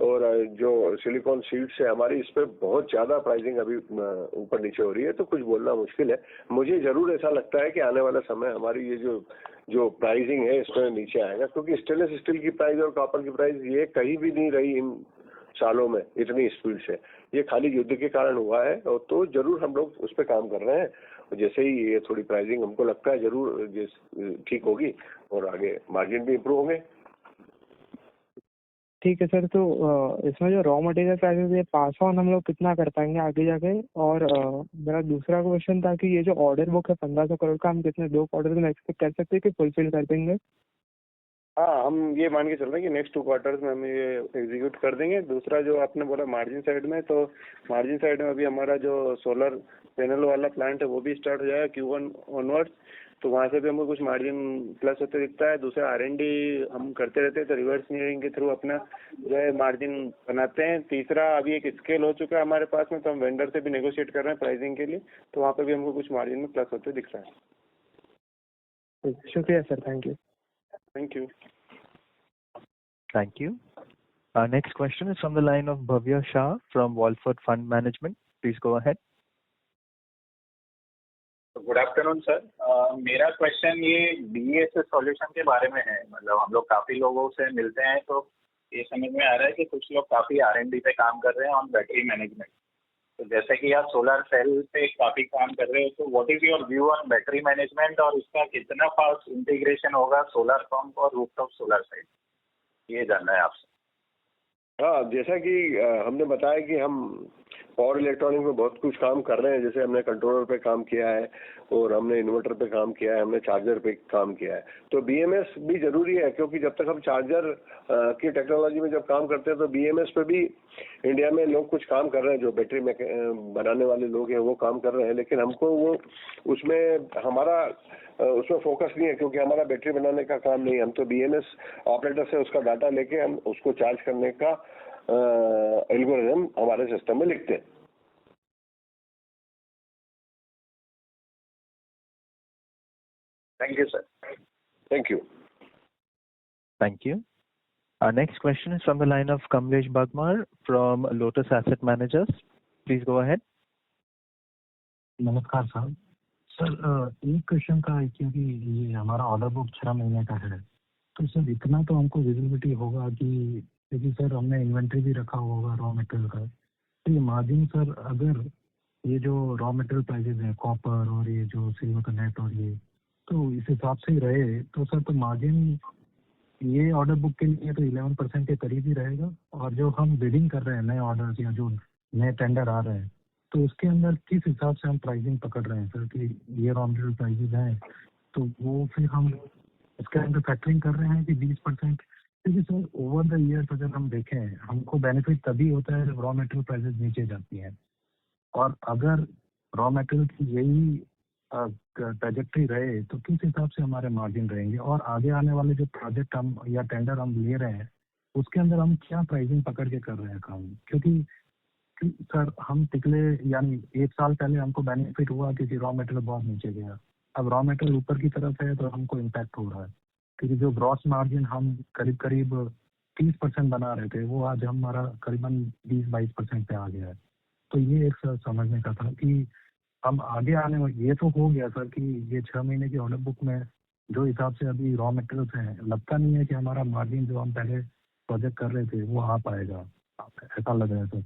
और जो सिलिकॉन शीट्स है हमारी, इस पर बहुत ज़्यादा प्राइसिंग अभी ऊपर नीचे हो रही है, तो कुछ बोलना मुश्किल है। मुझे ज़रूर ऐसा लगता है कि आने वाला समय हमारी ये जो प्राइसिंग है इसमें नीचे आएगा, क्योंकि स्टेनलेस स्टील की प्राइस और कॉपर की प्राइस ये कहीं भी नहीं रही इन सालों में इतनी स्पीड से। ये खाली युद्ध के कारण हुआ है, और तो जरूर हम लोग उस पर काम कर रहे हैं। और जैसे ही ये थोड़ी प्राइसिंग हमको लगता है जरूर ठीक होगी और आगे मार्जिन भी इम्प्रूव होंगे। ठीक है सर, तो इसमें जो रॉ मटेरियल प्राइसेस ये पास ऑन हम लोग कितना कर पाएंगे आगे जाके? और मेरा दूसरा क्वेश्चन था कि ये जो ऑर्डर बुक है 1500 करोड़ का, हम कितने 2 क्वार्टर में एक्सपेक्ट कर सकते हैं कि फुलफिल कर देंगे? हाँ, हम ये मान के चल रहे हैं कि नेक्स्ट 2 क्वार्टर्स में हम ये एग्जीक्यूट कर देंगे। दूसरा जो आपने बोला मार्जिन साइड में, तो मार्जिन साइड में अभी हमारा जो सोलर पैनल वाला प्लांट है वो भी स्टार्ट हो जाएगा Q1 ऑनवर्ड्स, तो वहाँ से भी हमको कुछ मार्जिन प्लस होते दिखता है। दूसरा R&D हम करते रहते हैं, तो रिवर्स इंजीनियरिंग के थ्रू अपना जो है मार्जिन बनाते हैं। तीसरा अभी एक स्केल हो चुका है हमारे पास में, तो हम वेंडर से भी नेगोशिएट कर रहे हैं प्राइसिंग के लिए, तो वहाँ पे भी हमको कुछ मार्जिन में प्लस होते दिख रहा है। शुक्रिया sir, thank you. Thank you. Thank you. Our next question is from the line of Bhavya Shah from Walford Fund Management. Please go ahead. Good afternoon sir. मेरा क्वेश्चन ये BESS सॉल्यूशन के बारे में है। मतलब हम लोग काफ़ी लोगों से मिलते हैं, तो ये समझ में आ रहा है कि कुछ लोग काफ़ी R&D पे काम कर रहे हैं ऑन बैटरी मैनेजमेंट। तो जैसे कि आप सोलर सेल पे काफ़ी काम कर रहे हो, तो what is your view on battery management और इसका कितना फास्ट इंटीग्रेशन होगा सोलर पंप और रूफटॉप सोलर साइड, ये जानना है आपसे। हाँ, जैसा कि हमने बताया कि हम पावर इलेक्ट्रॉनिक में बहुत कुछ काम कर रहे हैं। जैसे हमने कंट्रोलर पे काम किया है और हमने इन्वर्टर पे काम किया है, हमने चार्जर पे काम किया है। तो BMS भी जरूरी है, क्योंकि जब तक हम चार्जर की टेक्नोलॉजी में जब काम करते हैं तो BMS पे भी इंडिया में लोग कुछ काम कर रहे हैं, जो बैटरी में बनाने वाले लोग हैं वो काम कर रहे हैं। लेकिन हमको वो उसमें हमारा उसमें फोकस नहीं है, क्योंकि हमारा बैटरी बनाने का काम नहीं है। हम तो BMS ऑपरेटर से उसका डाटा लेके हम उसको चार्ज करने का एल्गोरिथम हमारे सिस्टम में लिखते हैं। Thank you sir. Thank you. Thank you. Our next question is from the line of Kamlesh Bagmar from Lotus Asset Managers. Please go ahead. नमस्कार सर। सर एक क्वेश्चन का है, क्योंकि ये हमारा ऑर्डर बुक 6 महीने का है, तो सर इतना तो हमको विजिबिलिटी होगा कि, क्योंकि सर हमने इन्वेंट्री भी रखा होगा रॉ मटेरियल का, तो ये मार्जिन सर, अगर ये जो रॉ मटेरियल प्राइसेस है कॉपर और ये जो सिल्वर का नेट और ये, तो इस हिसाब से ही रहे तो सर तो मार्जिन ये ऑर्डर बुक के लिए तो 11% के करीब ही रहेगा। और जो हम बिडिंग कर रहे हैं नए ऑर्डर या जो नए टेंडर आ रहे हैं, तो उसके अंदर किस हिसाब से हम प्राइसिंग पकड़ रहे हैं सर, कि ये रॉ मटेरियल प्राइसेस हैं तो वो फिर हम इसके अंदर फैक्टरिंग कर रहे हैं कि 20%? क्योंकि सर ओवर द ईयर्स अगर हम देखें, हमको बेनिफिट तभी होता है जब रॉ मटेरियल प्राइसेस नीचे जाती हैं। और अगर रॉ मटेरियल की यही ट्रैजेक्टरी रहे तो किस हिसाब से हमारे मार्जिन रहेंगे, और आगे आने वाले जो प्रोजेक्ट हम या टेंडर हम ले रहे हैं उसके अंदर हम क्या प्राइसिंग पकड़ के कर रहे हैं काम? क्योंकि सर हम पिछले यानी 1 साल पहले हमको बेनिफिट हुआ क्योंकि रॉ मटेरियल बहुत नीचे गया, अब रॉ मटेरियल ऊपर की तरफ है तो हमको इम्पैक्ट हो रहा है, क्योंकि जो ग्रॉस मार्जिन हम करीब करीब 30% बना रहे थे वो आज हमारा करीबन 20-22% पे आ गया है। तो ये एक सर समझने का था कि हम आगे आने में, ये तो हो गया सर कि ये 6 महीने की ऑर्डर बुक में जो हिसाब से अभी रॉ मटेरियल्स हैं, लगता नहीं है कि हमारा मार्जिन जो हम पहले प्रोजेक्ट कर रहे थे वो आ पाएगा, ऐसा लग रहा है सर।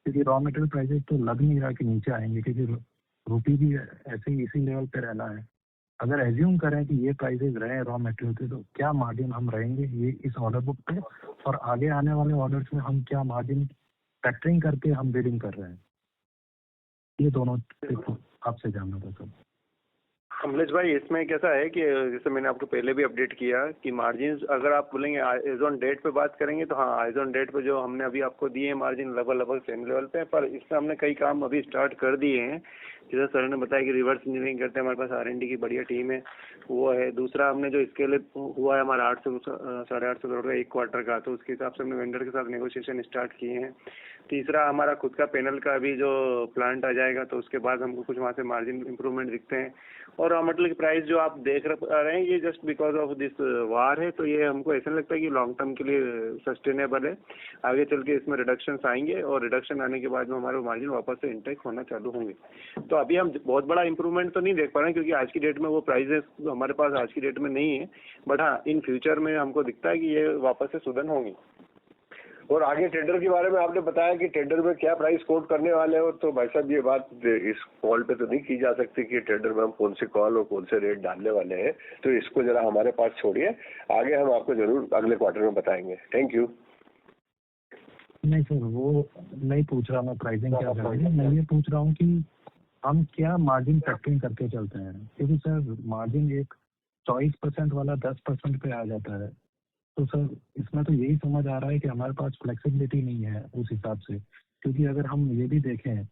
क्योंकि रॉ मटेरियल प्राइसेस तो लग नहीं रहा कि नीचे आएंगे, क्योंकि रुपी भी ऐसे ही इसी लेवल पे रहना है। अगर एज्यूम करें कि ये प्राइसेस रहे रॉ मटेरियल के, तो क्या मार्जिन हम रहेंगे ये इस ऑर्डर बुक पे, और आगे आने वाले ऑर्डर्स में हम क्या मार्जिन फैक्टरिंग करके हम बिडिंग कर रहे हैं? ये दोनों आपसे जानना था सर। कमलेश भाई, इसमें कैसा है कि जैसे मैंने आपको पहले भी अपडेट किया कि मार्जिन अगर आप बोलेंगे एज ऑन डेट पे बात करेंगे तो हाँ, एज ऑन डेट पे जो हमने अभी आपको दिए हैं मार्जिन लगभग सेम लेवल पे, पर इसमें हमने कई काम अभी स्टार्ट कर दिए हैं। जैसे सर ने बताया कि रिवर्स इंजीनियरिंग करते हैं, हमारे पास R&D की बढ़िया टीम है, वो है। दूसरा हमने जो स्केल हुआ है हमारा 800-850 करोड़ का 1 क्वार्टर का, तो उसके हिसाब से हमने वेंडर के साथ नेगोशिएशन स्टार्ट किए हैं। तीसरा हमारा खुद का पैनल का अभी जो प्लांट आ जाएगा तो उसके बाद हमको कुछ वहाँ से मार्जिन इंप्रूवमेंट दिखते हैं। और रॉ मटेरियल की प्राइस जो आप देख रहे हैं ये जस्ट बिकॉज ऑफ दिस वार है, तो ये हमको ऐसा लगता है कि लॉन्ग टर्म के लिए सस्टेनेबल है। आगे चल के इसमें रिडक्शन आएंगे और रिडक्शन आने के बाद में हमारे मार्जिन वापस से इंटेक होना चालू होंगे। तो अभी हम बहुत बड़ा इंप्रूवमेंट तो नहीं देख पा रहे हैं, क्योंकि आज की डेट में वो प्राइजेस हमारे पास आज की डेट में नहीं है, बट हाँ इन फ्यूचर में हमको दिखता है कि ये वापस से सुधन होंगी। और आगे टेंडर के बारे में आपने बताया कि टेंडर में क्या प्राइस कोट करने वाले हो, तो भाई साहब ये बात इस कॉल पे तो नहीं की जा सकती कि टेंडर में हम कौन से कॉल और कौन से रेट डालने वाले हैं, तो इसको जरा हमारे पास छोड़िए, आगे हम आपको जरूर अगले क्वार्टर में बताएंगे। Thank you. नहीं सर, वो नहीं पूछ रहा मैं प्राइसिंग क्या करेंगे, मैं ये पूछ रहा हूँ कि हम क्या मार्जिन फैक्टरिंग करके चलते हैं, क्योंकि सर मार्जिन एक 24% वाला 10% पे आ जाता है, तो सर इसमें तो यही समझ आ रहा है कि हमारे पास फ्लेक्सिबिलिटी नहीं है उस हिसाब से। क्योंकि अगर हम ये भी देखें,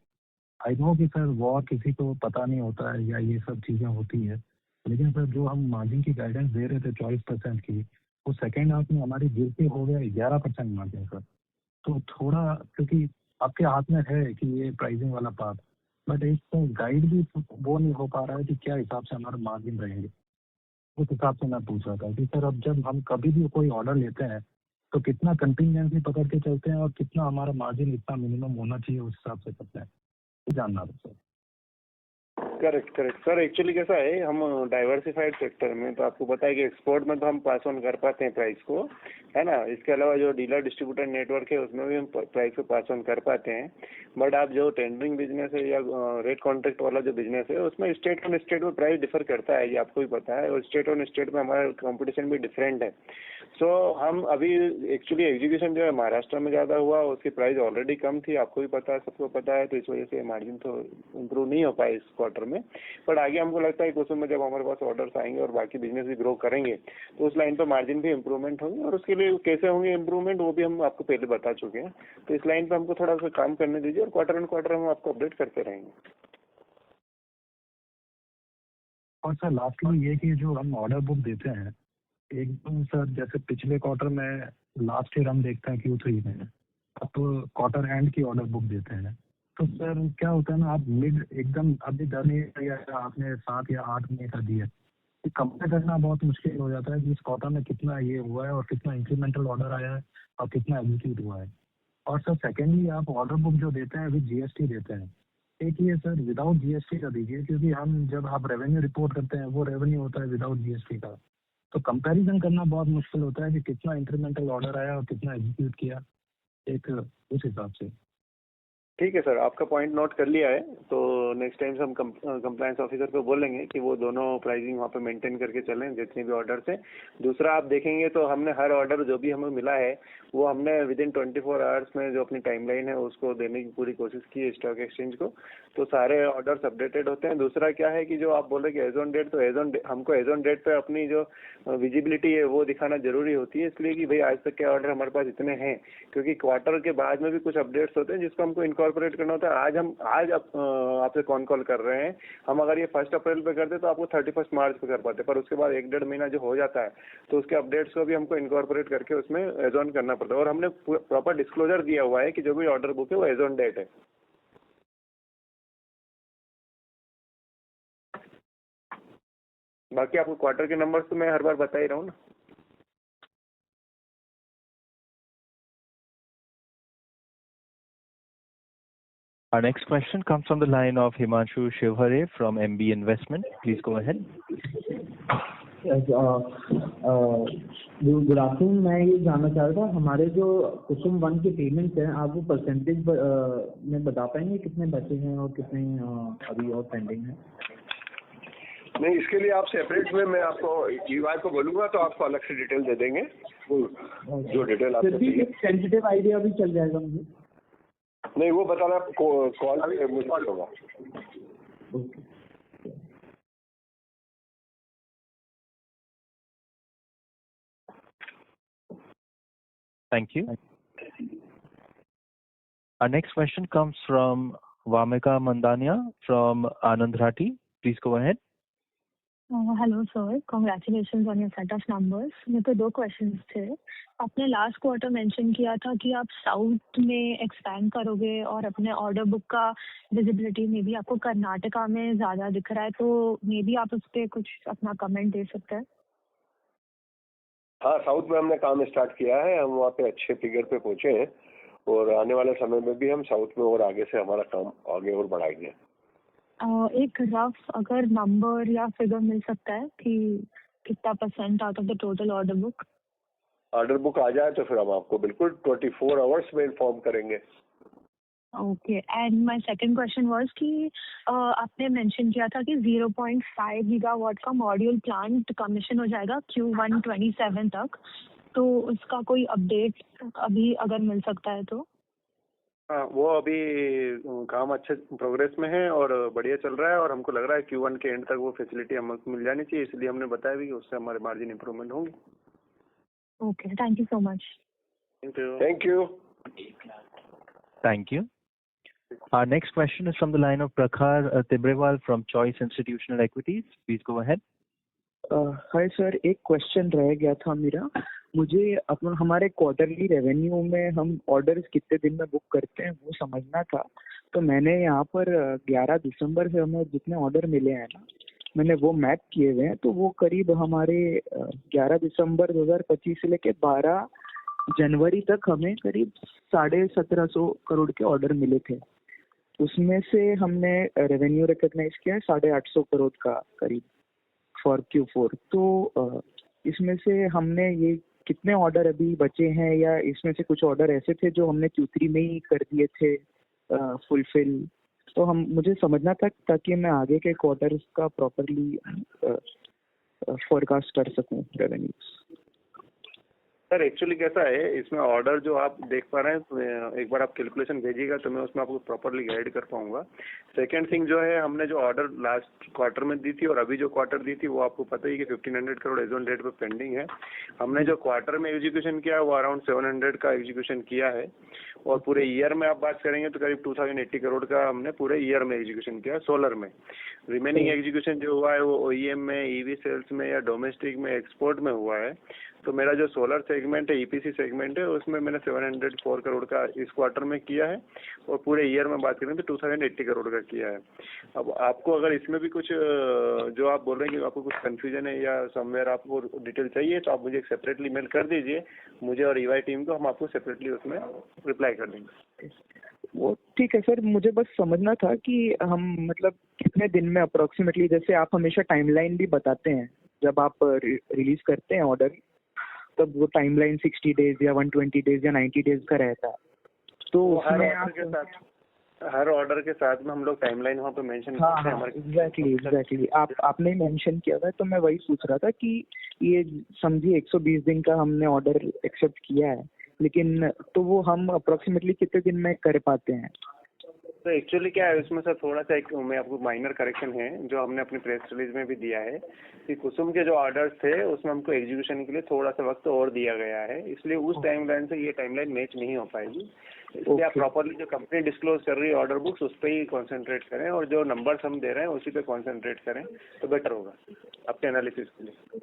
आई नो कि सर वॉर किसी को पता नहीं होता है या ये सब चीज़ें होती है, लेकिन सर जो हम मार्जिन की गाइडेंस दे रहे थे 24% की, वो सेकेंड हाफ में हमारी गिर के हो गया 11% मार्जिन सर। तो थोड़ा, क्योंकि आपके हाथ में है कि ये प्राइसिंग वाला पार्ट, बट एक तो गाइड भी वो नहीं हो पा रहा है कि क्या हिसाब से हमारे मार्जिन रहेंगे, उस हिसाब से मैं पूछ रहा था कि सर अब जब हम कभी भी कोई ऑर्डर लेते हैं तो कितना कंटिजेंसी पकड़ के चलते हैं और कितना हमारा मार्जिन इतना मिनिमम होना चाहिए उस हिसाब से करते हैं, ये जानना था सर। करेक्ट सर, एक्चुअली कैसा है, हम डाइवर्सिफाइड सेक्टर में, तो आपको पता है कि एक्सपोर्ट में तो हम पास ऑन कर पाते हैं प्राइस को, है ना। इसके अलावा जो डीलर डिस्ट्रीब्यूटर नेटवर्क है उसमें भी हम प्राइस को पास ऑन कर पाते हैं। बट आप जो टेंडरिंग बिजनेस है या रेट कॉन्ट्रैक्ट वाला जो बिजनेस है उसमें स्टेट ऑन स्टेट में प्राइस डिफर करता है, ये आपको भी पता है, और स्टेट ऑन स्टेट में हमारा कॉम्पिटिशन भी डिफरेंट है। सो हम अभी एक्चुअली एग्जीक्यूशन जो है महाराष्ट्र में ज़्यादा हुआ, उसकी प्राइस ऑलरेडी कम थी, आपको भी पता है, सबको पता है, तो इस वजह से मार्जिन तो इम्प्रूव नहीं हो पाए इस क्वार्टर में। पर आगे हमको लगता है कि उसमें जब हमारे पास ऑर्डर्स आएंगे और बाकी बिजनेस भी ग्रो करेंगे तो उस लाइन पर मार्जिन भी इम्प्रूवमेंट होंगे, और उसके लिए कैसे होंगे इम्प्रूवमेंट वो भी हम आपको पहले बता चुके हैं। तो इस लाइन पर हमको थोड़ा सा काम करने दीजिए और क्वार्टर एंड क्वार्टर हम आपको अपडेट करते रहेंगे। और सर लास्टली ये कि जो हम ऑर्डर बुक देते हैं एकदम सर, जैसे पिछले क्वार्टर में लास्ट ईयर हम देखते हैं Q3 में, अब तो क्वार्टर एंड की ऑर्डर बुक देते हैं, तो सर क्या होता है ना, आप मिड एकदम अभी 10 या आपने 7 या 8 महीने का दिया, कंपेयर करना बहुत मुश्किल हो जाता है कि इस क्वार्टर में कितना ये हुआ है और कितना इंक्रीमेंटल ऑर्डर आया है और कितना एग्जीक्यूट हुआ है। और सर सेकेंडली आप ऑर्डर बुक जो देते हैं विद GST देते हैं, एक ये सर विदाउट GST का दीजिए, क्योंकि हम जब आप रेवेन्यू रिपोर्ट करते हैं वो रेवेन्यू होता है विदाउट GST का, तो कंपैरिजन करना बहुत मुश्किल होता है कि कितना इंक्रीमेंटल ऑर्डर आया और कितना एग्जीक्यूट किया, एक उस हिसाब से। ठीक है सर, आपका पॉइंट नोट कर लिया है, तो नेक्स्ट टाइम से हम कंप्लायंस ऑफिसर को बोलेंगे कि वो दोनों प्राइसिंग वहाँ पे मेंटेन करके चलें जितने भी ऑर्डर्स हैं। दूसरा आप देखेंगे तो हमने हर ऑर्डर जो भी हमें मिला है वो हमने विद इन 24 आवर्स में जो अपनी टाइमलाइन है उसको देने की पूरी कोशिश की है स्टॉक एक्सचेंज को, तो सारे ऑर्डर्स अपडेटेड होते हैं। दूसरा क्या है कि जो आप बोल रहे कि एज ऑन डेट, तो हमको एज ऑन डेट पे अपनी जो विजिबिलिटी है वो दिखाना जरूरी होती है, इसलिए कि भाई आज तक के ऑर्डर हमारे पास इतने हैं, क्योंकि क्वार्टर के बाद में भी कुछ अपडेट्स होते हैं जिसको हमको इनकॉर्पोरेट करना होता है। आज आपसे कौन कॉल कर रहे हैं, हम अगर ये 1 अप्रैल पे करते तो आपको 31 मार्च पे कर पाते, पर उसके बाद 1-1.5 महीना जो हो जाता है तो उसके अपडेट्स को भी हमको इनकॉर्पोरेट करके उसमें एज ऑन करना पड़ता है, और हमने प्रॉपर डिस्क्लोजर दिया हुआ है कि जो भी ऑर्डर बुक है वो एज ऑन डेट है। बाकी आपको क्वार्टर के नंबर्स तो मैं हर बार बता ही रहा हूँ ना। Our next question comes from the line of Himanshu Shivhare from MB Investment. Please go ahead. Yes, good afternoon. मैं ये जानना चाह रहा था, हमारे जो कुसुम 1 के पेमेंट्स हैं आप वो परसेंटेज में बता पाएंगे कितने बचे हैं और कितने अभी और पेंडिंग है? नहीं, इसके लिए आप सेपरेट में मैं आपको EY को बोलूंगा तो आपको अलग से डिटेल दे देंगे, जो डिटेल आपको चाहिए। सेंसिटिव आइडिया भी चल जाएगा मुझे? नहीं, वो बताना कॉल मुझे होगा। Thank you. Our next question comes from Vamika Mandania from Anand Rathi. Please go ahead. Hello sir, congratulations on your set of numbers. मेरे को 2 क्वेश्चंस थे। आपने लास्ट क्वार्टर मेंशन किया था कि आप साउथ में एक्सपैंड करोगे और अपने ऑर्डर बुक का विजिबिलिटी में भी आपको कर्नाटका में ज़्यादा दिख रहा है, तो मे बी आप उस पर कुछ अपना कमेंट दे सकते हैं? हाँ, साउथ में हमने काम स्टार्ट किया है, हम वहाँ पे अच्छे फिगर पे पहुँचे हैं और आने वाले समय में भी हम साउथ में और आगे से हमारा काम आगे और बढ़ाएंगे। एक रफ अगर नंबर या फिगर मिल सकता है कि कितना % out of the total order book? Order book आ जाए तो फिर हम आपको बिल्कुल 24 आवर्स में इन्फॉर्म करेंगे। Okay, and my second question was कि आपने मेंशन किया था कि 0.5 गीगावाट का मॉड्यूल प्लांट कमीशन हो जाएगा Q1 27 तक, तो उसका कोई अपडेट अभी अगर मिल सकता है तो? हाँ, वो अभी काम अच्छे प्रोग्रेस में है और बढ़िया चल रहा है, और हमको लग रहा है Q1 के एंड तक वो फैसिलिटी हमको मिल जानी चाहिए, इसलिए हमने बताया भी कि उससे हमारे मार्जिन इंप्रूवमेंट होंगे। Okay, thank you so much. Thank you. Thank you. Our next question is from the line of Prakhar Tibrewal from Choice Institutional Equities. Please go ahead. Hi sir, एक क्वेश्चन रह गया था मेरा। मुझे अपन हमारे क्वार्टरली रेवेन्यू में हम ऑर्डर्स कितने दिन में बुक करते हैं वो समझना था। तो मैंने यहाँ पर 11 दिसंबर से हमें जितने ऑर्डर मिले हैं ना, मैंने वो मैप किए हुए हैं, तो वो करीब हमारे 11 दिसंबर 2025 से लेके 12 जनवरी तक हमें करीब 1750 करोड़ के ऑर्डर मिले थे। उसमें से हमने रेवेन्यू रिकॉग्नाइज किया है 850 करोड़ का करीब फॉर Q4। तो इसमें से हमने ये कितने ऑर्डर अभी बचे हैं, या इसमें से कुछ ऑर्डर ऐसे थे जो हमने Q3 में ही कर दिए थे फुलफिल? तो हम मुझे समझना था ताकि मैं आगे के क्वार्टर्स का प्रॉपरली फोरकास्ट कर सकूं रेवेन्यूज। सर एक्चुअली कैसा है, इसमें ऑर्डर जो आप देख पा रहे हैं, तो एक बार आप कैलकुलेशन भेजिएगा तो मैं उसमें आपको प्रॉपरली गाइड कर पाऊंगा। सेकंड थिंग जो है, हमने जो ऑर्डर लास्ट क्वार्टर में दी थी और अभी जो क्वार्टर दी थी वो आपको पता ही कि 1500 करोड़ एज ऑन डेट पे पेंडिंग है। हमने जो क्वार्टर में एग्जीक्यूशन किया वो अराउंड 700 का एग्जीक्यूशन किया है, और पूरे ईयर में आप बात करेंगे तो करीब 2080 करोड़ का हमने पूरे ईयर में एग्जीक्यूशन किया सोलर में। रिमेनिंग एग्जीक्यूशन जो हुआ है वो OEM में, EV सेल्स में या डोमेस्टिक में, एक्सपोर्ट में हुआ है। तो मेरा जो सोलर सेगमेंट है, EPC सेगमेंट है, उसमें मैंने 704 करोड़ का इस क्वार्टर में किया है, और पूरे ईयर में बात करें तो 2080 करोड़ का किया है। अब आपको अगर इसमें भी कुछ जो आप बोल रहे हैं कि आपको कुछ कंफ्यूजन है या समवेयर आपको डिटेल चाहिए, तो आप मुझे एक सेपरेटली मेल कर दीजिए, मुझे और EY टीम को, हम आपको सेपरेटली उसमें रिप्लाई कर देंगे। वो ठीक है सर, मुझे बस समझना था कि हम मतलब कितने दिन में अप्रोक्सीमेटली, जैसे आप हमेशा टाइमलाइन भी बताते हैं जब आप रिलीज करते हैं ऑर्डर, तब वो टाइमलाइन 60 डेज या 120 डेज या 90 डेज का रहता है। तो उसमें हर ऑर्डर के साथ में हम लोग टाइमलाइन वहाँ पे मेंशन करते हैं। एग्जैक्टली आपने मेंशन किया था, तो मैं वही पूछ रहा था कि ये समझिए 120 दिन का हमने ऑर्डर एक्सेप्ट किया है, लेकिन तो वो हम अप्रोक्सीमेटली कितने दिन में कर पाते हैं? तो एक्चुअली क्या है उसमें सर, थोड़ा सा एक मैं आपको माइनर करेक्शन है जो हमने अपनी प्रेस रिलीज में भी दिया है कि कुसुम के जो ऑर्डर्स थे उसमें हमको एग्जीक्यूशन के लिए थोड़ा सा वक्त और दिया गया है, इसलिए उस टाइमलाइन से ये टाइमलाइन मैच नहीं हो पाएगी। इसलिए आप प्रॉपरली जो कंपनी डिस्क्लोज कर रही है ऑर्डर बुक्स, उस पर ही कॉन्सेंट्रेट करें, और जो नंबर्स हम दे रहे हैं उसी पे कॉन्सेंट्रेट करें तो बेटर होगा आपके एनालिसिस के लिए।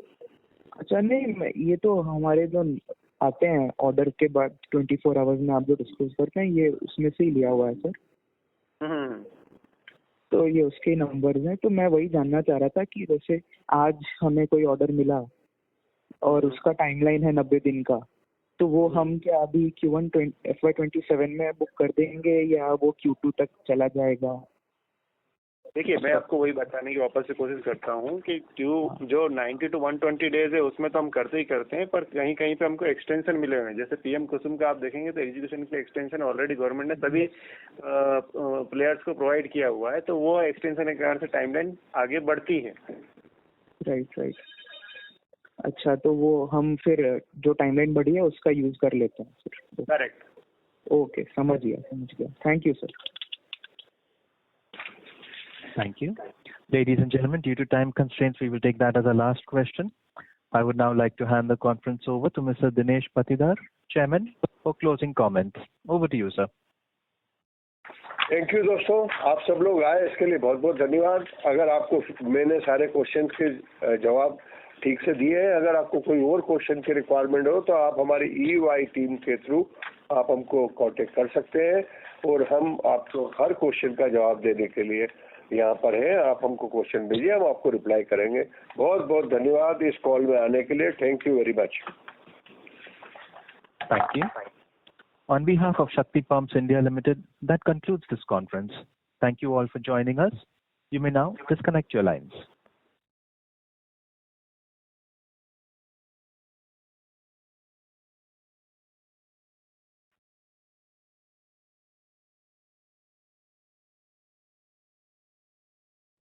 अच्छा, नहीं ये तो हमारे जो आते हैं ऑर्डर के बाद 24 आवर्स में आप जो डिस्क्लोज करते हैं, ये उसमें से ही लिया हुआ है सर। तो ये उसके नंबर्स हैं। तो मैं वही जानना चाह रहा था कि जैसे आज हमें कोई ऑर्डर मिला और उसका टाइमलाइन है 90 दिन का, तो वो हम क्या अभी Q1 FY27 में बुक कर देंगे या वो Q2 तक चला जाएगा? देखिए, मैं आपको वही बताने की वापस से कोशिश करता हूँ कि जो 90 to 120 डेज है उसमें तो हम करते ही करते हैं, पर कहीं कहीं पे हमको एक्सटेंशन मिले हुए हैं। जैसे PM कुसुम का आप देखेंगे तो एग्जीक्यूशन के एक्सटेंशन ऑलरेडी गवर्नमेंट ने सभी प्लेयर्स को प्रोवाइड किया हुआ है, तो वो एक्सटेंशन के कारण से टाइमलाइन आगे बढ़ती है। राइट। अच्छा, तो वो हम फिर जो टाइमलाइन बढ़ी है उसका यूज कर लेते हैं। करेक्ट। ओके, समझ गया। Thank you sir. Thank you. Ladies and gentlemen, due to time constraints, we will take that as our last question. I would now like to hand the conference over to Mr. Dinesh Patidar, Chairman, for closing comments. Over to you, sir. Thank you दोस्तों, आप सब लोग आए इसके लिए बहुत बहुत धन्यवाद। अगर आपको मैंने सारे क्वेश्चन के जवाब ठीक से दिए हैं, अगर आपको कोई और क्वेश्चन की रिक्वायरमेंट हो तो आप हमारी EY टीम के थ्रू आप हमको कांटेक्ट कर सकते हैं, और हम आपको हर क्वेश्चन का जवाब देने के लिए यहाँ पर हैं। आप हमको क्वेश्चन भेजिए, हम आपको रिप्लाई करेंगे। बहुत बहुत धन्यवाद इस कॉल में आने के लिए। Thank you very much. Thank you. On behalf of Shakti Pumps India Limited, that concludes this conference. Thank you all for joining us. You may now disconnect your lines.